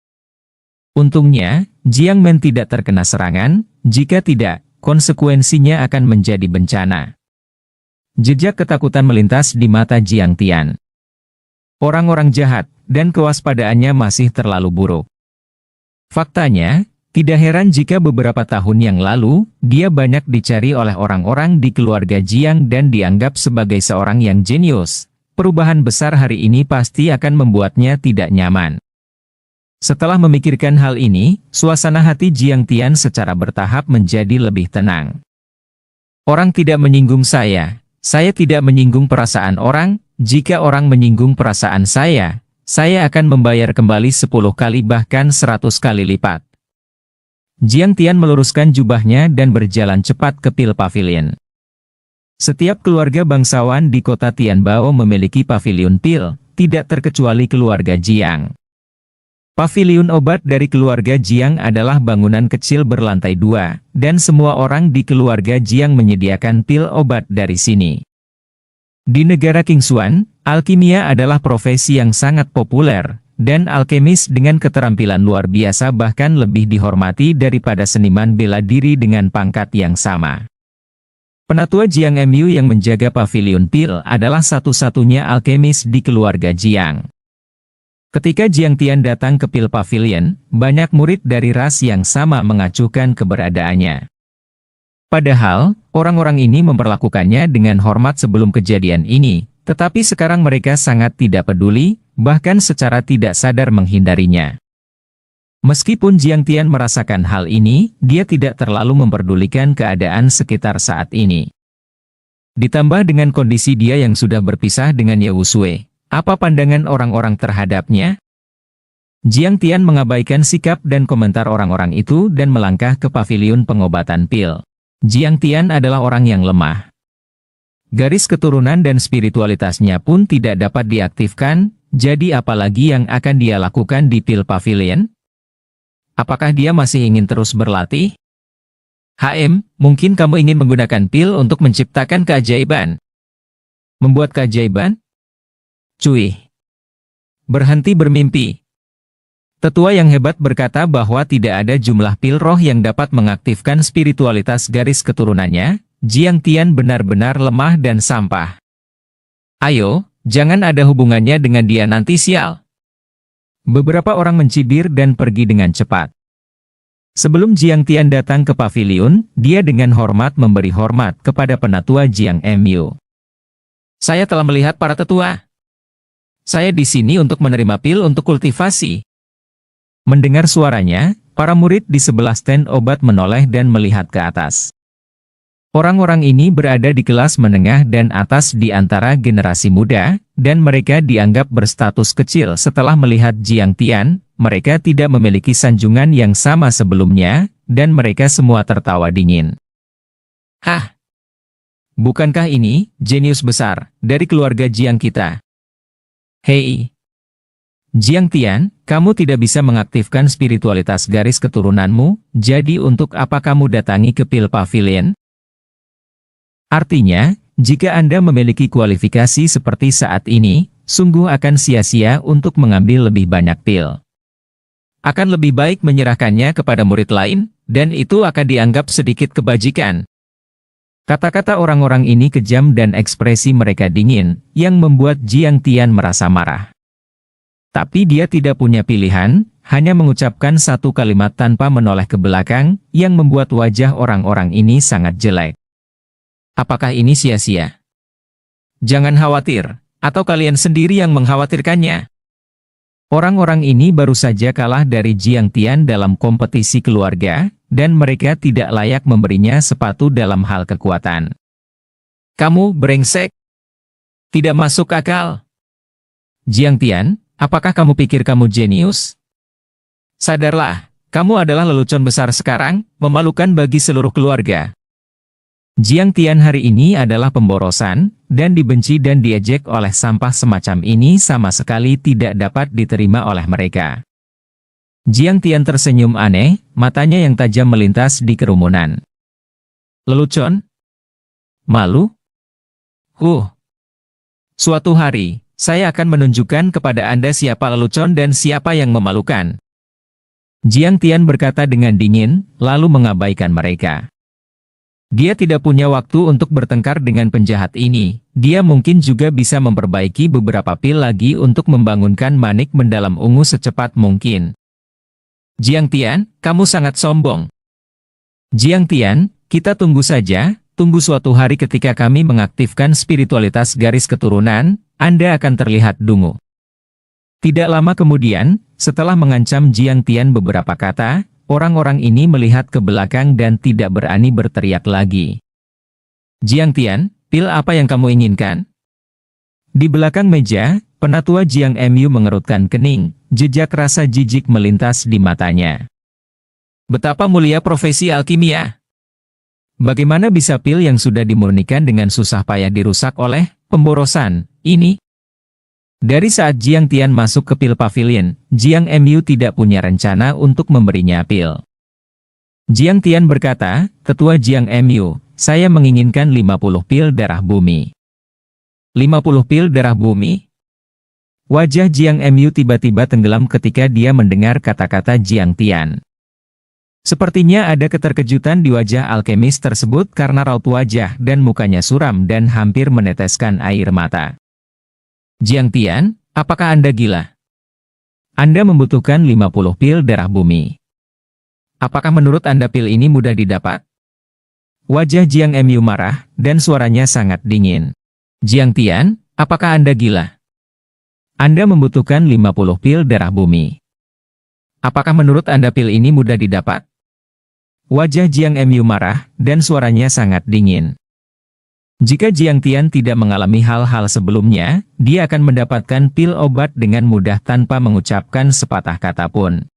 Untungnya, Jiang Men tidak terkena serangan, jika tidak, konsekuensinya akan menjadi bencana. Jejak ketakutan melintas di mata Jiang Tian. Orang-orang jahat, dan kewaspadaannya masih terlalu buruk. Faktanya, tidak heran jika beberapa tahun yang lalu, dia banyak dicari oleh orang-orang di keluarga Jiang dan dianggap sebagai seorang yang jenius. Perubahan besar hari ini pasti akan membuatnya tidak nyaman. Setelah memikirkan hal ini, suasana hati Jiang Tian secara bertahap menjadi lebih tenang. Orang tidak menyinggung saya tidak menyinggung perasaan orang, jika orang menyinggung perasaan saya akan membayar kembali 10 kali bahkan 100 kali lipat. Jiang Tian meluruskan jubahnya dan berjalan cepat ke pil pavilion. Setiap keluarga bangsawan di kota Tianbao memiliki pavilion pil, tidak terkecuali keluarga Jiang. Pavilion obat dari keluarga Jiang adalah bangunan kecil berlantai 2, dan semua orang di keluarga Jiang menyediakan pil obat dari sini. Di negara Qingxuan, alkimia adalah profesi yang sangat populer, dan alkemis dengan keterampilan luar biasa bahkan lebih dihormati daripada seniman bela diri dengan pangkat yang sama. Penatua Jiang Mu yang menjaga pavilion pil adalah satu-satunya alkemis di keluarga Jiang. Ketika Jiang Tian datang ke pil pavilion, banyak murid dari ras yang sama mengacuhkan keberadaannya. Padahal, orang-orang ini memperlakukannya dengan hormat sebelum kejadian ini, tetapi sekarang mereka sangat tidak peduli, bahkan secara tidak sadar menghindarinya. Meskipun Jiang Tian merasakan hal ini, dia tidak terlalu memperdulikan keadaan sekitar saat ini. Ditambah dengan kondisi dia yang sudah berpisah dengan Ye Wusui, apa pandangan orang-orang terhadapnya? Jiang Tian mengabaikan sikap dan komentar orang-orang itu dan melangkah ke pavilion pengobatan pil. Jiang Tian adalah orang yang lemah. Garis keturunan dan spiritualitasnya pun tidak dapat diaktifkan, jadi apalagi yang akan dia lakukan di Pil Pavilion? Apakah dia masih ingin terus berlatih? Mungkin kamu ingin menggunakan pil untuk menciptakan keajaiban. Membuat keajaiban? Cuy. Berhenti bermimpi. Tetua yang hebat berkata bahwa tidak ada jumlah pil roh yang dapat mengaktifkan spiritualitas garis keturunannya. Jiang Tian benar-benar lemah dan sampah. Ayo, jangan ada hubungannya dengan dia nanti sial. Beberapa orang mencibir dan pergi dengan cepat. Sebelum Jiang Tian datang ke pavilion, dia dengan hormat memberi hormat kepada penatua Jiang Mu. Saya telah melihat para tetua. Saya di sini untuk menerima pil untuk kultivasi. Mendengar suaranya, para murid di sebelah stand obat menoleh dan melihat ke atas. Orang-orang ini berada di kelas menengah dan atas di antara generasi muda, dan mereka dianggap berstatus kecil setelah melihat Jiang Tian. Mereka tidak memiliki sanjungan yang sama sebelumnya, dan mereka semua tertawa dingin. Hah? Bukankah ini jenius besar dari keluarga Jiang kita? Hei! Jiang Tian, kamu tidak bisa mengaktifkan spiritualitas garis keturunanmu, jadi untuk apa kamu datangi ke Pil Pavilion? Artinya, jika Anda memiliki kualifikasi seperti saat ini, sungguh akan sia-sia untuk mengambil lebih banyak pil. Akan lebih baik menyerahkannya kepada murid lain, dan itu akan dianggap sedikit kebajikan. Kata-kata orang-orang ini kejam dan ekspresi mereka dingin, yang membuat Jiang Tian merasa marah. Tapi dia tidak punya pilihan, hanya mengucapkan satu kalimat tanpa menoleh ke belakang, yang membuat wajah orang-orang ini sangat jelek. Apakah ini sia-sia? Jangan khawatir, atau kalian sendiri yang mengkhawatirkannya. Orang-orang ini baru saja kalah dari Jiang Tian dalam kompetisi keluarga, dan mereka tidak layak memberinya sepatu dalam hal kekuatan. Kamu brengsek. Tidak masuk akal. Jiang Tian, apakah kamu pikir kamu jenius? Sadarlah, kamu adalah lelucon besar sekarang, memalukan bagi seluruh keluarga. Jiang Tian hari ini adalah pemborosan, dan dibenci dan diejek oleh sampah semacam ini sama sekali tidak dapat diterima oleh mereka. Jiang Tian tersenyum aneh, matanya yang tajam melintas di kerumunan. Lelucon? Malu? Suatu hari, saya akan menunjukkan kepada Anda siapa lelucon dan siapa yang memalukan. Jiang Tian berkata dengan dingin, lalu mengabaikan mereka. Dia tidak punya waktu untuk bertengkar dengan penjahat ini. Dia mungkin juga bisa memperbaiki beberapa pil lagi untuk membangunkan manik mendalam ungu secepat mungkin. Jiang Tian, kamu sangat sombong. Jiang Tian, kita tunggu saja, tunggu suatu hari ketika kami mengaktifkan spiritualitas garis keturunan, Anda akan terlihat dungu. Tidak lama kemudian, setelah mengancam Jiang Tian beberapa kata, orang-orang ini melihat ke belakang dan tidak berani berteriak lagi. Jiang Tian, pil apa yang kamu inginkan? Di belakang meja, penatua Jiang Mu mengerutkan kening, jejak rasa jijik melintas di matanya. Betapa mulia profesi alkimia. Bagaimana bisa pil yang sudah dimurnikan dengan susah payah dirusak oleh pemborosan ini? Dari saat Jiang Tian masuk ke Pil Pavilion, Jiang Mu tidak punya rencana untuk memberinya pil. Jiang Tian berkata, Tetua Jiang Mu, saya menginginkan 50 pil darah bumi. 50 pil darah bumi? Wajah Jiang Mu tiba-tiba tenggelam ketika dia mendengar kata-kata Jiang Tian. Sepertinya ada keterkejutan di wajah alkemis tersebut karena raut wajah dan mukanya suram dan hampir meneteskan air mata. Jiang Tian, apakah Anda gila? Anda membutuhkan 50 pil darah bumi. Apakah menurut Anda pil ini mudah didapat? Wajah Jiang Mu marah, dan suaranya sangat dingin. Jiang Tian, apakah Anda gila? Anda membutuhkan 50 pil darah bumi. Apakah menurut Anda pil ini mudah didapat? Wajah Jiang Mu marah, dan suaranya sangat dingin. Jika Jiang Tian tidak mengalami hal-hal sebelumnya, dia akan mendapatkan pil obat dengan mudah tanpa mengucapkan sepatah kata pun.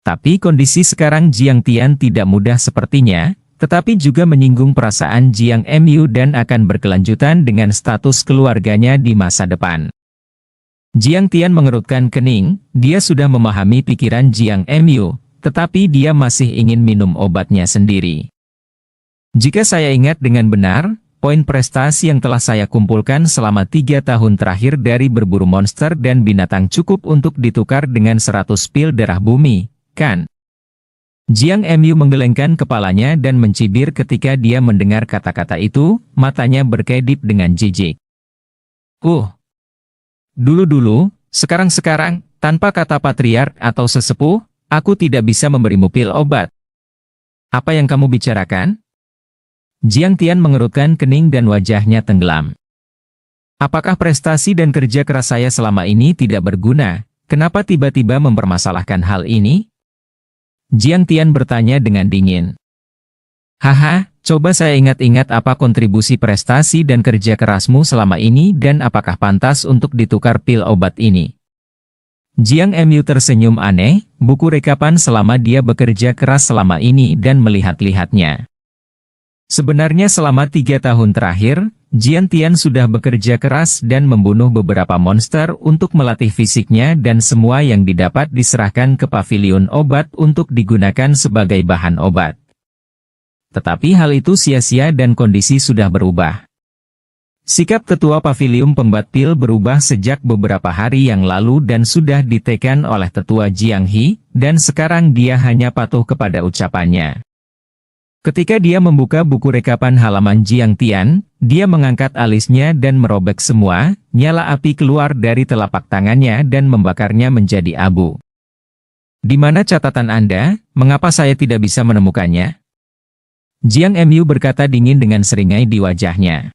Tapi kondisi sekarang Jiang Tian tidak mudah sepertinya, tetapi juga menyinggung perasaan Jiang Mu dan akan berkelanjutan dengan status keluarganya di masa depan. Jiang Tian mengerutkan kening, dia sudah memahami pikiran Jiang Mu, tetapi dia masih ingin minum obatnya sendiri. Jika saya ingat dengan benar, poin prestasi yang telah saya kumpulkan selama 3 tahun terakhir dari berburu monster dan binatang cukup untuk ditukar dengan 100 pil darah bumi, kan? Jiang Mu menggelengkan kepalanya dan mencibir ketika dia mendengar kata-kata itu, matanya berkedip dengan jijik. Dulu-dulu, sekarang-sekarang, tanpa kata patriark atau sesepuh, aku tidak bisa memberimu pil obat. Apa yang kamu bicarakan? Jiang Tian mengerutkan kening dan wajahnya tenggelam. Apakah prestasi dan kerja keras saya selama ini tidak berguna? Kenapa tiba-tiba mempermasalahkan hal ini? Jiang Tian bertanya dengan dingin. Haha, coba saya ingat-ingat apa kontribusi prestasi dan kerja kerasmu selama ini dan apakah pantas untuk ditukar pil obat ini. Jiang Mu tersenyum aneh, buku rekapan selama dia bekerja keras selama ini dan melihat-lihatnya. Sebenarnya selama 3 tahun terakhir, Jiang Tian sudah bekerja keras dan membunuh beberapa monster untuk melatih fisiknya dan semua yang didapat diserahkan ke pavilion obat untuk digunakan sebagai bahan obat. Tetapi hal itu sia-sia dan kondisi sudah berubah. Sikap ketua pavilion pembuat pil berubah sejak beberapa hari yang lalu dan sudah ditekan oleh tetua Jiang He, dan sekarang dia hanya patuh kepada ucapannya. Ketika dia membuka buku rekapan halaman Jiang Tian, dia mengangkat alisnya dan merobek semua, nyala api keluar dari telapak tangannya dan membakarnya menjadi abu. Di mana catatan Anda? Mengapa saya tidak bisa menemukannya? Jiang Mu berkata dingin dengan seringai di wajahnya.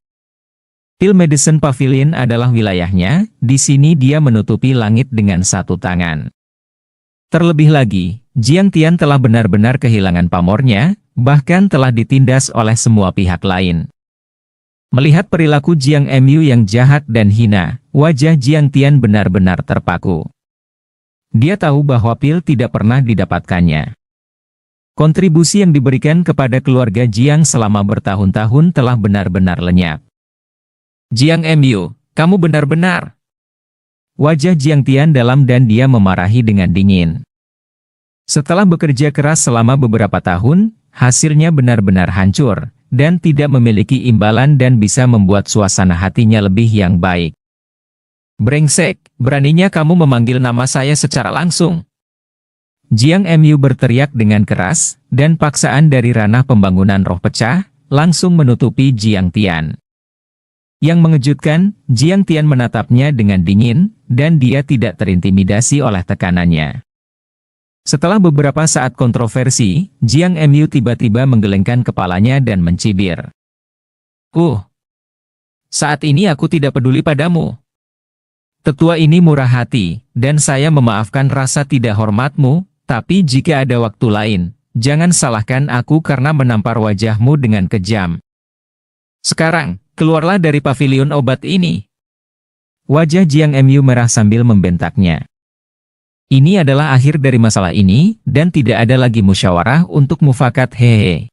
Pil Medicine Pavilion adalah wilayahnya, di sini dia menutupi langit dengan satu tangan. Terlebih lagi, Jiang Tian telah benar-benar kehilangan pamornya, bahkan telah ditindas oleh semua pihak lain. Melihat perilaku Jiang Mu yang jahat dan hina, wajah Jiang Tian benar-benar terpaku. Dia tahu bahwa pil tidak pernah didapatkannya. Kontribusi yang diberikan kepada keluarga Jiang selama bertahun-tahun telah benar-benar lenyap. Jiang Mu, kamu benar-benar. Wajah Jiang Tian dalam dan dia memarahi dengan dingin. Setelah bekerja keras selama beberapa tahun, hasilnya benar-benar hancur, dan tidak memiliki imbalan dan bisa membuat suasana hatinya lebih yang baik. Brengsek, beraninya kamu memanggil nama saya secara langsung. Jiang Mu berteriak dengan keras, dan paksaan dari ranah pembangunan roh pecah, langsung menutupi Jiang Tian. Yang mengejutkan, Jiang Tian menatapnya dengan dingin, dan dia tidak terintimidasi oleh tekanannya. Setelah beberapa saat kontroversi, Jiang Mu tiba-tiba menggelengkan kepalanya dan mencibir. Saat ini aku tidak peduli padamu. Tetua ini murah hati, dan saya memaafkan rasa tidak hormatmu, tapi jika ada waktu lain, jangan salahkan aku karena menampar wajahmu dengan kejam. Sekarang, keluarlah dari pavilion obat ini. Wajah Jiang Mu merah sambil membentaknya. Ini adalah akhir dari masalah ini, dan tidak ada lagi musyawarah untuk mufakat hehe.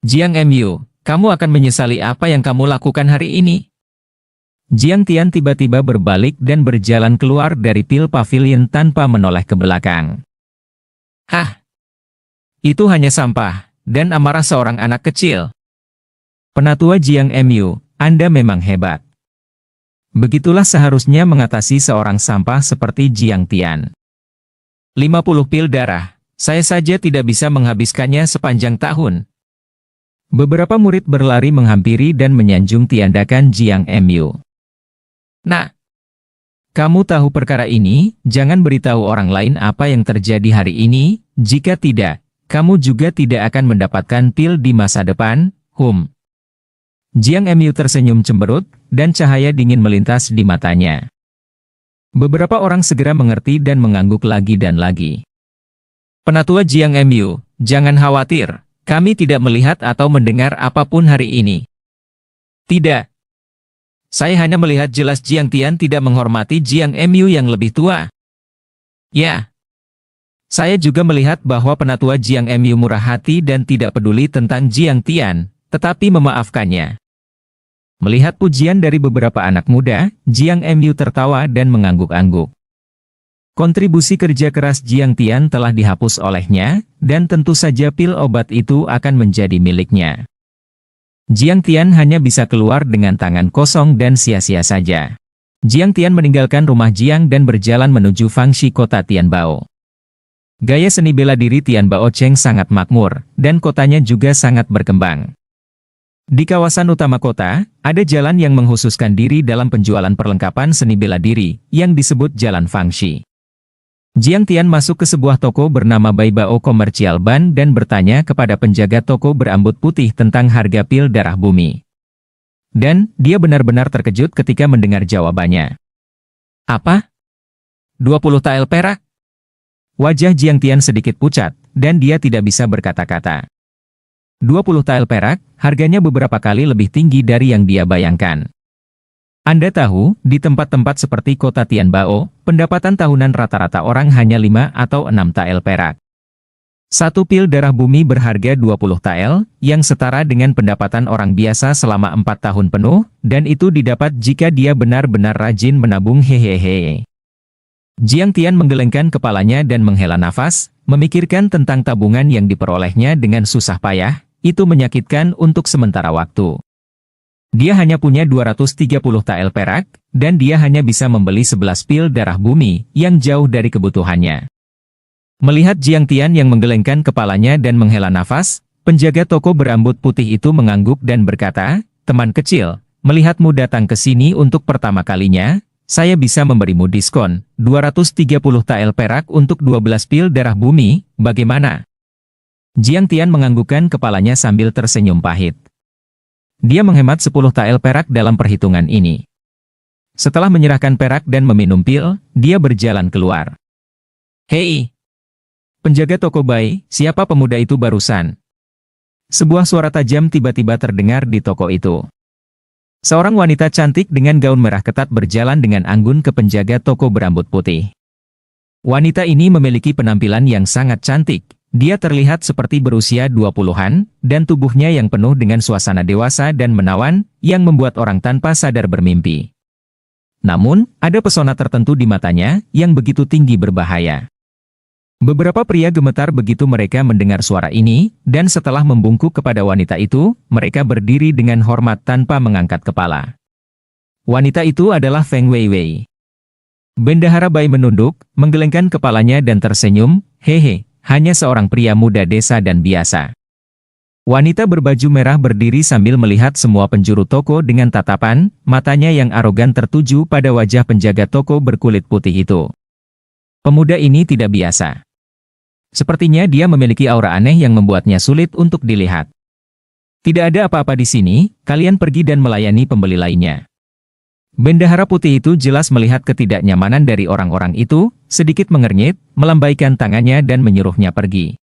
Jiang Mu, kamu akan menyesali apa yang kamu lakukan hari ini. Jiang Tian tiba-tiba berbalik dan berjalan keluar dari pil pavilion tanpa menoleh ke belakang. Itu hanya sampah, dan amarah seorang anak kecil. Penatua Jiang Mu, Anda memang hebat. Begitulah seharusnya mengatasi seorang sampah seperti Jiang Tian. 50 pil darah, saya saja tidak bisa menghabiskannya sepanjang tahun. Beberapa murid berlari menghampiri dan menyanjung tiandakan Jiang Mu. Nah, kamu tahu perkara ini, jangan beritahu orang lain apa yang terjadi hari ini, jika tidak, kamu juga tidak akan mendapatkan pil di masa depan, Jiang Mu tersenyum cemberut, dan cahaya dingin melintas di matanya. Beberapa orang segera mengerti dan mengangguk lagi dan lagi. Penatua Jiang Mu, jangan khawatir, kami tidak melihat atau mendengar apapun hari ini. Tidak. Saya hanya melihat jelas Jiang Tian tidak menghormati Jiang Mu yang lebih tua. Ya. Saya juga melihat bahwa penatua Jiang Mu murah hati dan tidak peduli tentang Jiang Tian, tetapi memaafkannya. Melihat pujian dari beberapa anak muda, Jiang Mu tertawa dan mengangguk-angguk. Kontribusi kerja keras Jiang Tian telah dihapus olehnya, dan tentu saja pil obat itu akan menjadi miliknya. Jiang Tian hanya bisa keluar dengan tangan kosong dan sia-sia saja. Jiang Tian meninggalkan rumah Jiang dan berjalan menuju Fangxi kota Tianbao. Gaya seni bela diri Tianbao Cheng sangat makmur, dan kotanya juga sangat berkembang. Di kawasan utama kota, ada jalan yang menghususkan diri dalam penjualan perlengkapan seni bela diri, yang disebut Jalan Fangxi. Jiang Tian masuk ke sebuah toko bernama Baibao Commercial Ban dan bertanya kepada penjaga toko berambut putih tentang harga pil darah bumi. Dan, dia benar-benar terkejut ketika mendengar jawabannya. Apa? 20 tael perak? Wajah Jiang Tian sedikit pucat, dan dia tidak bisa berkata-kata. 20 tael perak, harganya beberapa kali lebih tinggi dari yang dia bayangkan. Anda tahu, di tempat-tempat seperti kota Tianbao, pendapatan tahunan rata-rata orang hanya 5 atau 6 tael perak. Satu pil darah bumi berharga 20 tael, yang setara dengan pendapatan orang biasa selama 4 tahun penuh, dan itu didapat jika dia benar-benar rajin menabung hehehe. Jiang Tian menggelengkan kepalanya dan menghela nafas, memikirkan tentang tabungan yang diperolehnya dengan susah payah, itu menyakitkan untuk sementara waktu. Dia hanya punya 230 tael perak, dan dia hanya bisa membeli 11 pil darah bumi, yang jauh dari kebutuhannya. Melihat Jiang Tian yang menggelengkan kepalanya dan menghela nafas, penjaga toko berambut putih itu mengangguk dan berkata, "Teman kecil, melihatmu datang ke sini untuk pertama kalinya, saya bisa memberimu diskon, 230 tael perak untuk 12 pil darah bumi, bagaimana?" Jiang Tian menganggukkan kepalanya sambil tersenyum pahit. Dia menghemat 10 tael perak dalam perhitungan ini. Setelah menyerahkan perak dan meminum pil, dia berjalan keluar. "Hei! Penjaga toko Bai, siapa pemuda itu barusan?" Sebuah suara tajam tiba-tiba terdengar di toko itu. Seorang wanita cantik dengan gaun merah ketat berjalan dengan anggun ke penjaga toko berambut putih. Wanita ini memiliki penampilan yang sangat cantik. Dia terlihat seperti berusia 20-an, dan tubuhnya yang penuh dengan suasana dewasa dan menawan, yang membuat orang tanpa sadar bermimpi. Namun, ada pesona tertentu di matanya, yang begitu tinggi berbahaya. Beberapa pria gemetar begitu mereka mendengar suara ini, dan setelah membungkuk kepada wanita itu, mereka berdiri dengan hormat tanpa mengangkat kepala. Wanita itu adalah Feng Weiwei. Bendahara Bai menunduk, menggelengkan kepalanya dan tersenyum, "Hehe. Hanya seorang pria muda desa dan biasa." Wanita berbaju merah berdiri sambil melihat semua penjuru toko dengan tatapan, matanya yang arogan tertuju pada wajah penjaga toko berkulit putih itu. Pemuda ini tidak biasa. Sepertinya dia memiliki aura aneh yang membuatnya sulit untuk dilihat. "Tidak ada apa-apa di sini, kalian pergi dan melayani pembeli lainnya." Bendahara putih itu jelas melihat ketidaknyamanan dari orang-orang itu, sedikit mengernyit, melambaikan tangannya dan menyuruhnya pergi.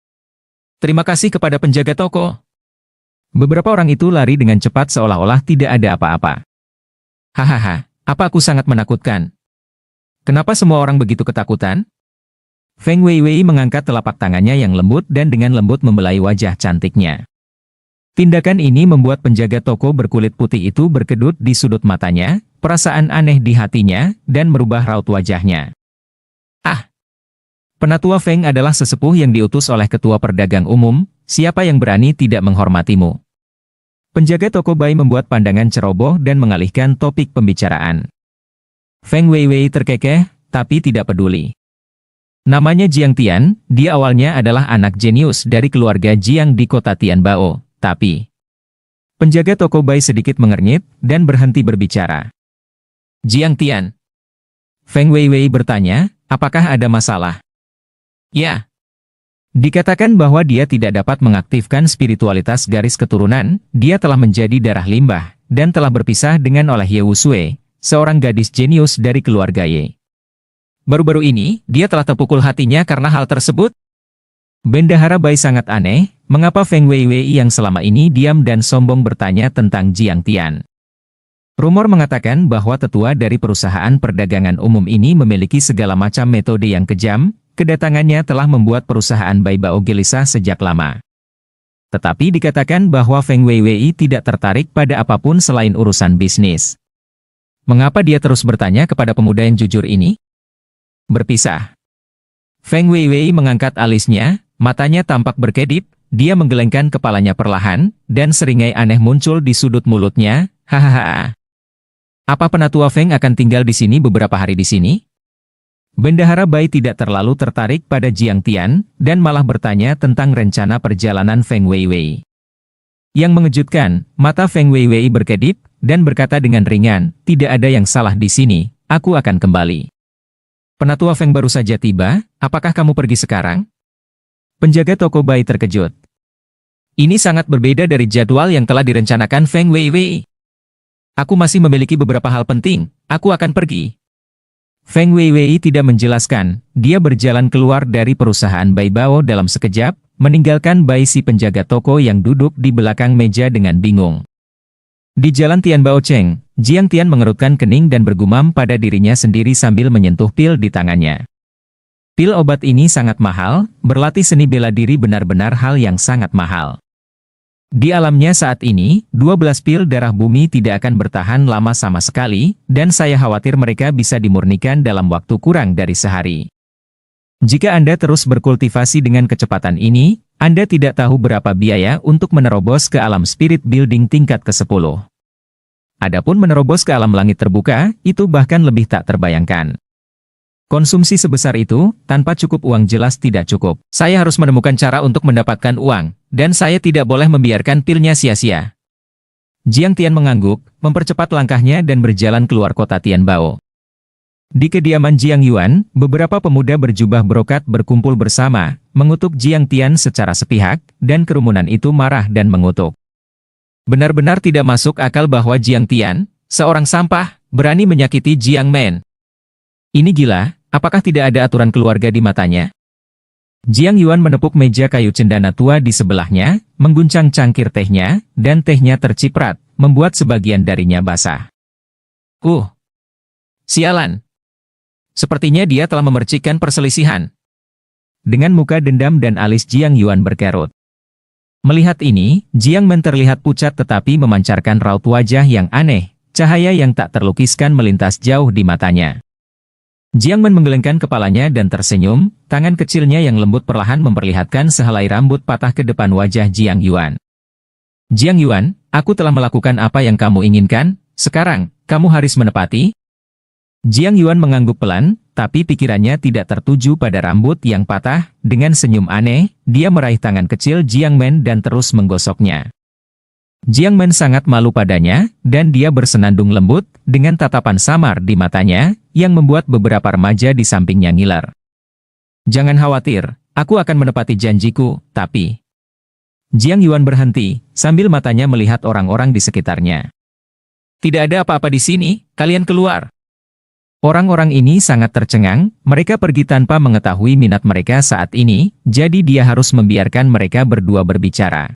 "Terima kasih kepada penjaga toko." Beberapa orang itu lari dengan cepat seolah-olah tidak ada apa-apa. "Hahaha, apa aku sangat menakutkan? Kenapa semua orang begitu ketakutan?" Feng Weiwei mengangkat telapak tangannya yang lembut dan dengan lembut membelai wajah cantiknya. Tindakan ini membuat penjaga toko berkulit putih itu berkedut di sudut matanya, perasaan aneh di hatinya, dan merubah raut wajahnya. "Ah! Penatua Feng adalah sesepuh yang diutus oleh ketua perdagang umum, siapa yang berani tidak menghormatimu?" Penjaga toko Bai membuat pandangan ceroboh dan mengalihkan topik pembicaraan. Feng Weiwei terkekeh, tapi tidak peduli. Namanya Jiang Tian, dia awalnya adalah anak jenius dari keluarga Jiang di kota Tianbao. Tapi, penjaga toko Bai sedikit mengernyit, dan berhenti berbicara. "Jiang Tian." Feng Weiwei bertanya, "Apakah ada masalah?" "Ya." Dikatakan bahwa dia tidak dapat mengaktifkan spiritualitas garis keturunan, dia telah menjadi darah limbah, dan telah berpisah dengan oleh Ye Wusui, seorang gadis jenius dari keluarga Ye. Baru-baru ini, dia telah terpukul hatinya karena hal tersebut. Bendahara Bai sangat aneh, mengapa Feng Weiwei yang selama ini diam dan sombong bertanya tentang Jiang Tian. Rumor mengatakan bahwa tetua dari perusahaan perdagangan umum ini memiliki segala macam metode yang kejam, kedatangannya telah membuat perusahaan Bai Bao gelisah sejak lama. Tetapi dikatakan bahwa Feng Weiwei tidak tertarik pada apapun selain urusan bisnis. Mengapa dia terus bertanya kepada pemuda yang jujur ini? Berpisah. Feng Weiwei mengangkat alisnya, matanya tampak berkedip, dia menggelengkan kepalanya perlahan, dan seringai aneh muncul di sudut mulutnya, hahaha. Apa penatua Feng akan tinggal di sini beberapa hari di sini? Bendahara Bai tidak terlalu tertarik pada Jiang Tian, dan malah bertanya tentang rencana perjalanan Feng Weiwei. Yang mengejutkan, mata Feng Weiwei berkedip, dan berkata dengan ringan, tidak ada yang salah di sini, aku akan kembali. Penatua Feng baru saja tiba, apakah kamu pergi sekarang? Penjaga toko Bai terkejut. Ini sangat berbeda dari jadwal yang telah direncanakan Feng Weiwei. Aku masih memiliki beberapa hal penting, aku akan pergi. Feng Weiwei tidak menjelaskan, dia berjalan keluar dari perusahaan Bai Bao dalam sekejap, meninggalkan Bai si penjaga toko yang duduk di belakang meja dengan bingung. Di jalan Tian Bao Cheng, Jiang Tian mengerutkan kening dan bergumam pada dirinya sendiri sambil menyentuh pil di tangannya. Pil obat ini sangat mahal, berlatih seni bela diri benar-benar hal yang sangat mahal. Di alamnya saat ini, 12 pil darah bumi tidak akan bertahan lama sama sekali, dan saya khawatir mereka bisa dimurnikan dalam waktu kurang dari sehari. Jika Anda terus berkultivasi dengan kecepatan ini, Anda tidak tahu berapa biaya untuk menerobos ke alam spirit building tingkat ke-10. Adapun menerobos ke alam langit terbuka, itu bahkan lebih tak terbayangkan. Konsumsi sebesar itu, tanpa cukup uang jelas tidak cukup. Saya harus menemukan cara untuk mendapatkan uang, dan saya tidak boleh membiarkan pilnya sia-sia. Jiang Tian mengangguk, mempercepat langkahnya dan berjalan keluar kota Tianbao. Di kediaman Jiang Yuan, beberapa pemuda berjubah brokat berkumpul bersama, mengutuk Jiang Tian secara sepihak, dan kerumunan itu marah dan mengutuk. Benar-benar tidak masuk akal bahwa Jiang Tian, seorang sampah, berani menyakiti Jiang Men. Ini gila. Apakah tidak ada aturan keluarga di matanya? Jiang Yuan menepuk meja kayu cendana tua di sebelahnya, mengguncang cangkir tehnya, dan tehnya terciprat, membuat sebagian darinya basah. Sialan! Sepertinya dia telah memercikkan perselisihan. Dengan muka dendam dan alis Jiang Yuan berkerut. Melihat ini, Jiang Men terlihat pucat tetapi memancarkan raut wajah yang aneh, cahaya yang tak terlukiskan melintas jauh di matanya. Jiang Men menggelengkan kepalanya dan tersenyum, tangan kecilnya yang lembut perlahan memperlihatkan sehelai rambut patah ke depan wajah Jiang Yuan. Jiang Yuan, aku telah melakukan apa yang kamu inginkan, sekarang, kamu harus menepati. Jiang Yuan mengangguk pelan, tapi pikirannya tidak tertuju pada rambut yang patah, dengan senyum aneh, dia meraih tangan kecil Jiang Men dan terus menggosoknya. Jiang Men sangat malu padanya, dan dia bersenandung lembut, dengan tatapan samar di matanya, yang membuat beberapa remaja di sampingnya ngiler. Jangan khawatir, aku akan menepati janjiku, tapi... Jiang Yuan berhenti, sambil matanya melihat orang-orang di sekitarnya. Tidak ada apa-apa di sini, kalian keluar. Orang-orang ini sangat tercengang, mereka pergi tanpa mengetahui minat mereka saat ini, jadi dia harus membiarkan mereka berdua berbicara.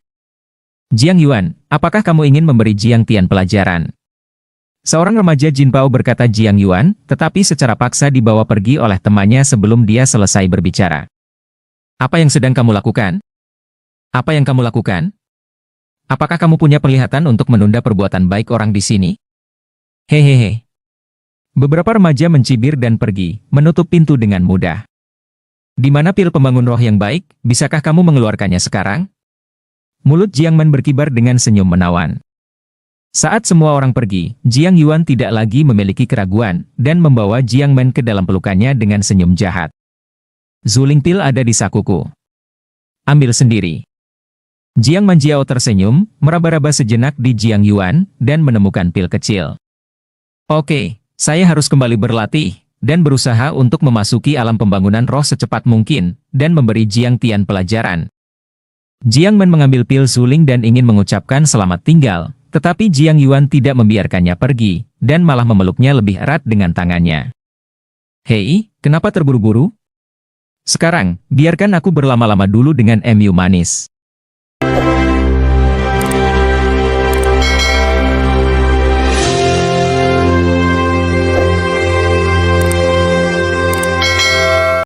Jiang Yuan, apakah kamu ingin memberi Jiang Tian pelajaran? Seorang remaja Jinpao berkata Jiang Yuan, tetapi secara paksa dibawa pergi oleh temannya sebelum dia selesai berbicara. Apa yang sedang kamu lakukan? Apa yang kamu lakukan? Apakah kamu punya penglihatan untuk menunda perbuatan baik orang di sini? Hehehe. Beberapa remaja mencibir dan pergi, menutup pintu dengan mudah. Di mana pil pembangun roh yang baik, bisakah kamu mengeluarkannya sekarang? Mulut Jiang Men berkibar dengan senyum menawan. Saat semua orang pergi, Jiang Yuan tidak lagi memiliki keraguan, dan membawa Jiang Men ke dalam pelukannya dengan senyum jahat. Zuling pil ada di sakuku. Ambil sendiri. Jiang Manjiao tersenyum, meraba-raba sejenak di Jiang Yuan, dan menemukan pil kecil. Oke, saya harus kembali berlatih, dan berusaha untuk memasuki alam pembangunan roh secepat mungkin, dan memberi Jiang Tian pelajaran. Jiang Men mengambil pil suling dan ingin mengucapkan selamat tinggal, tetapi Jiang Yuan tidak membiarkannya pergi, dan malah memeluknya lebih erat dengan tangannya. Hei, kenapa terburu-buru? Sekarang, biarkan aku berlama-lama dulu dengan Mu manis.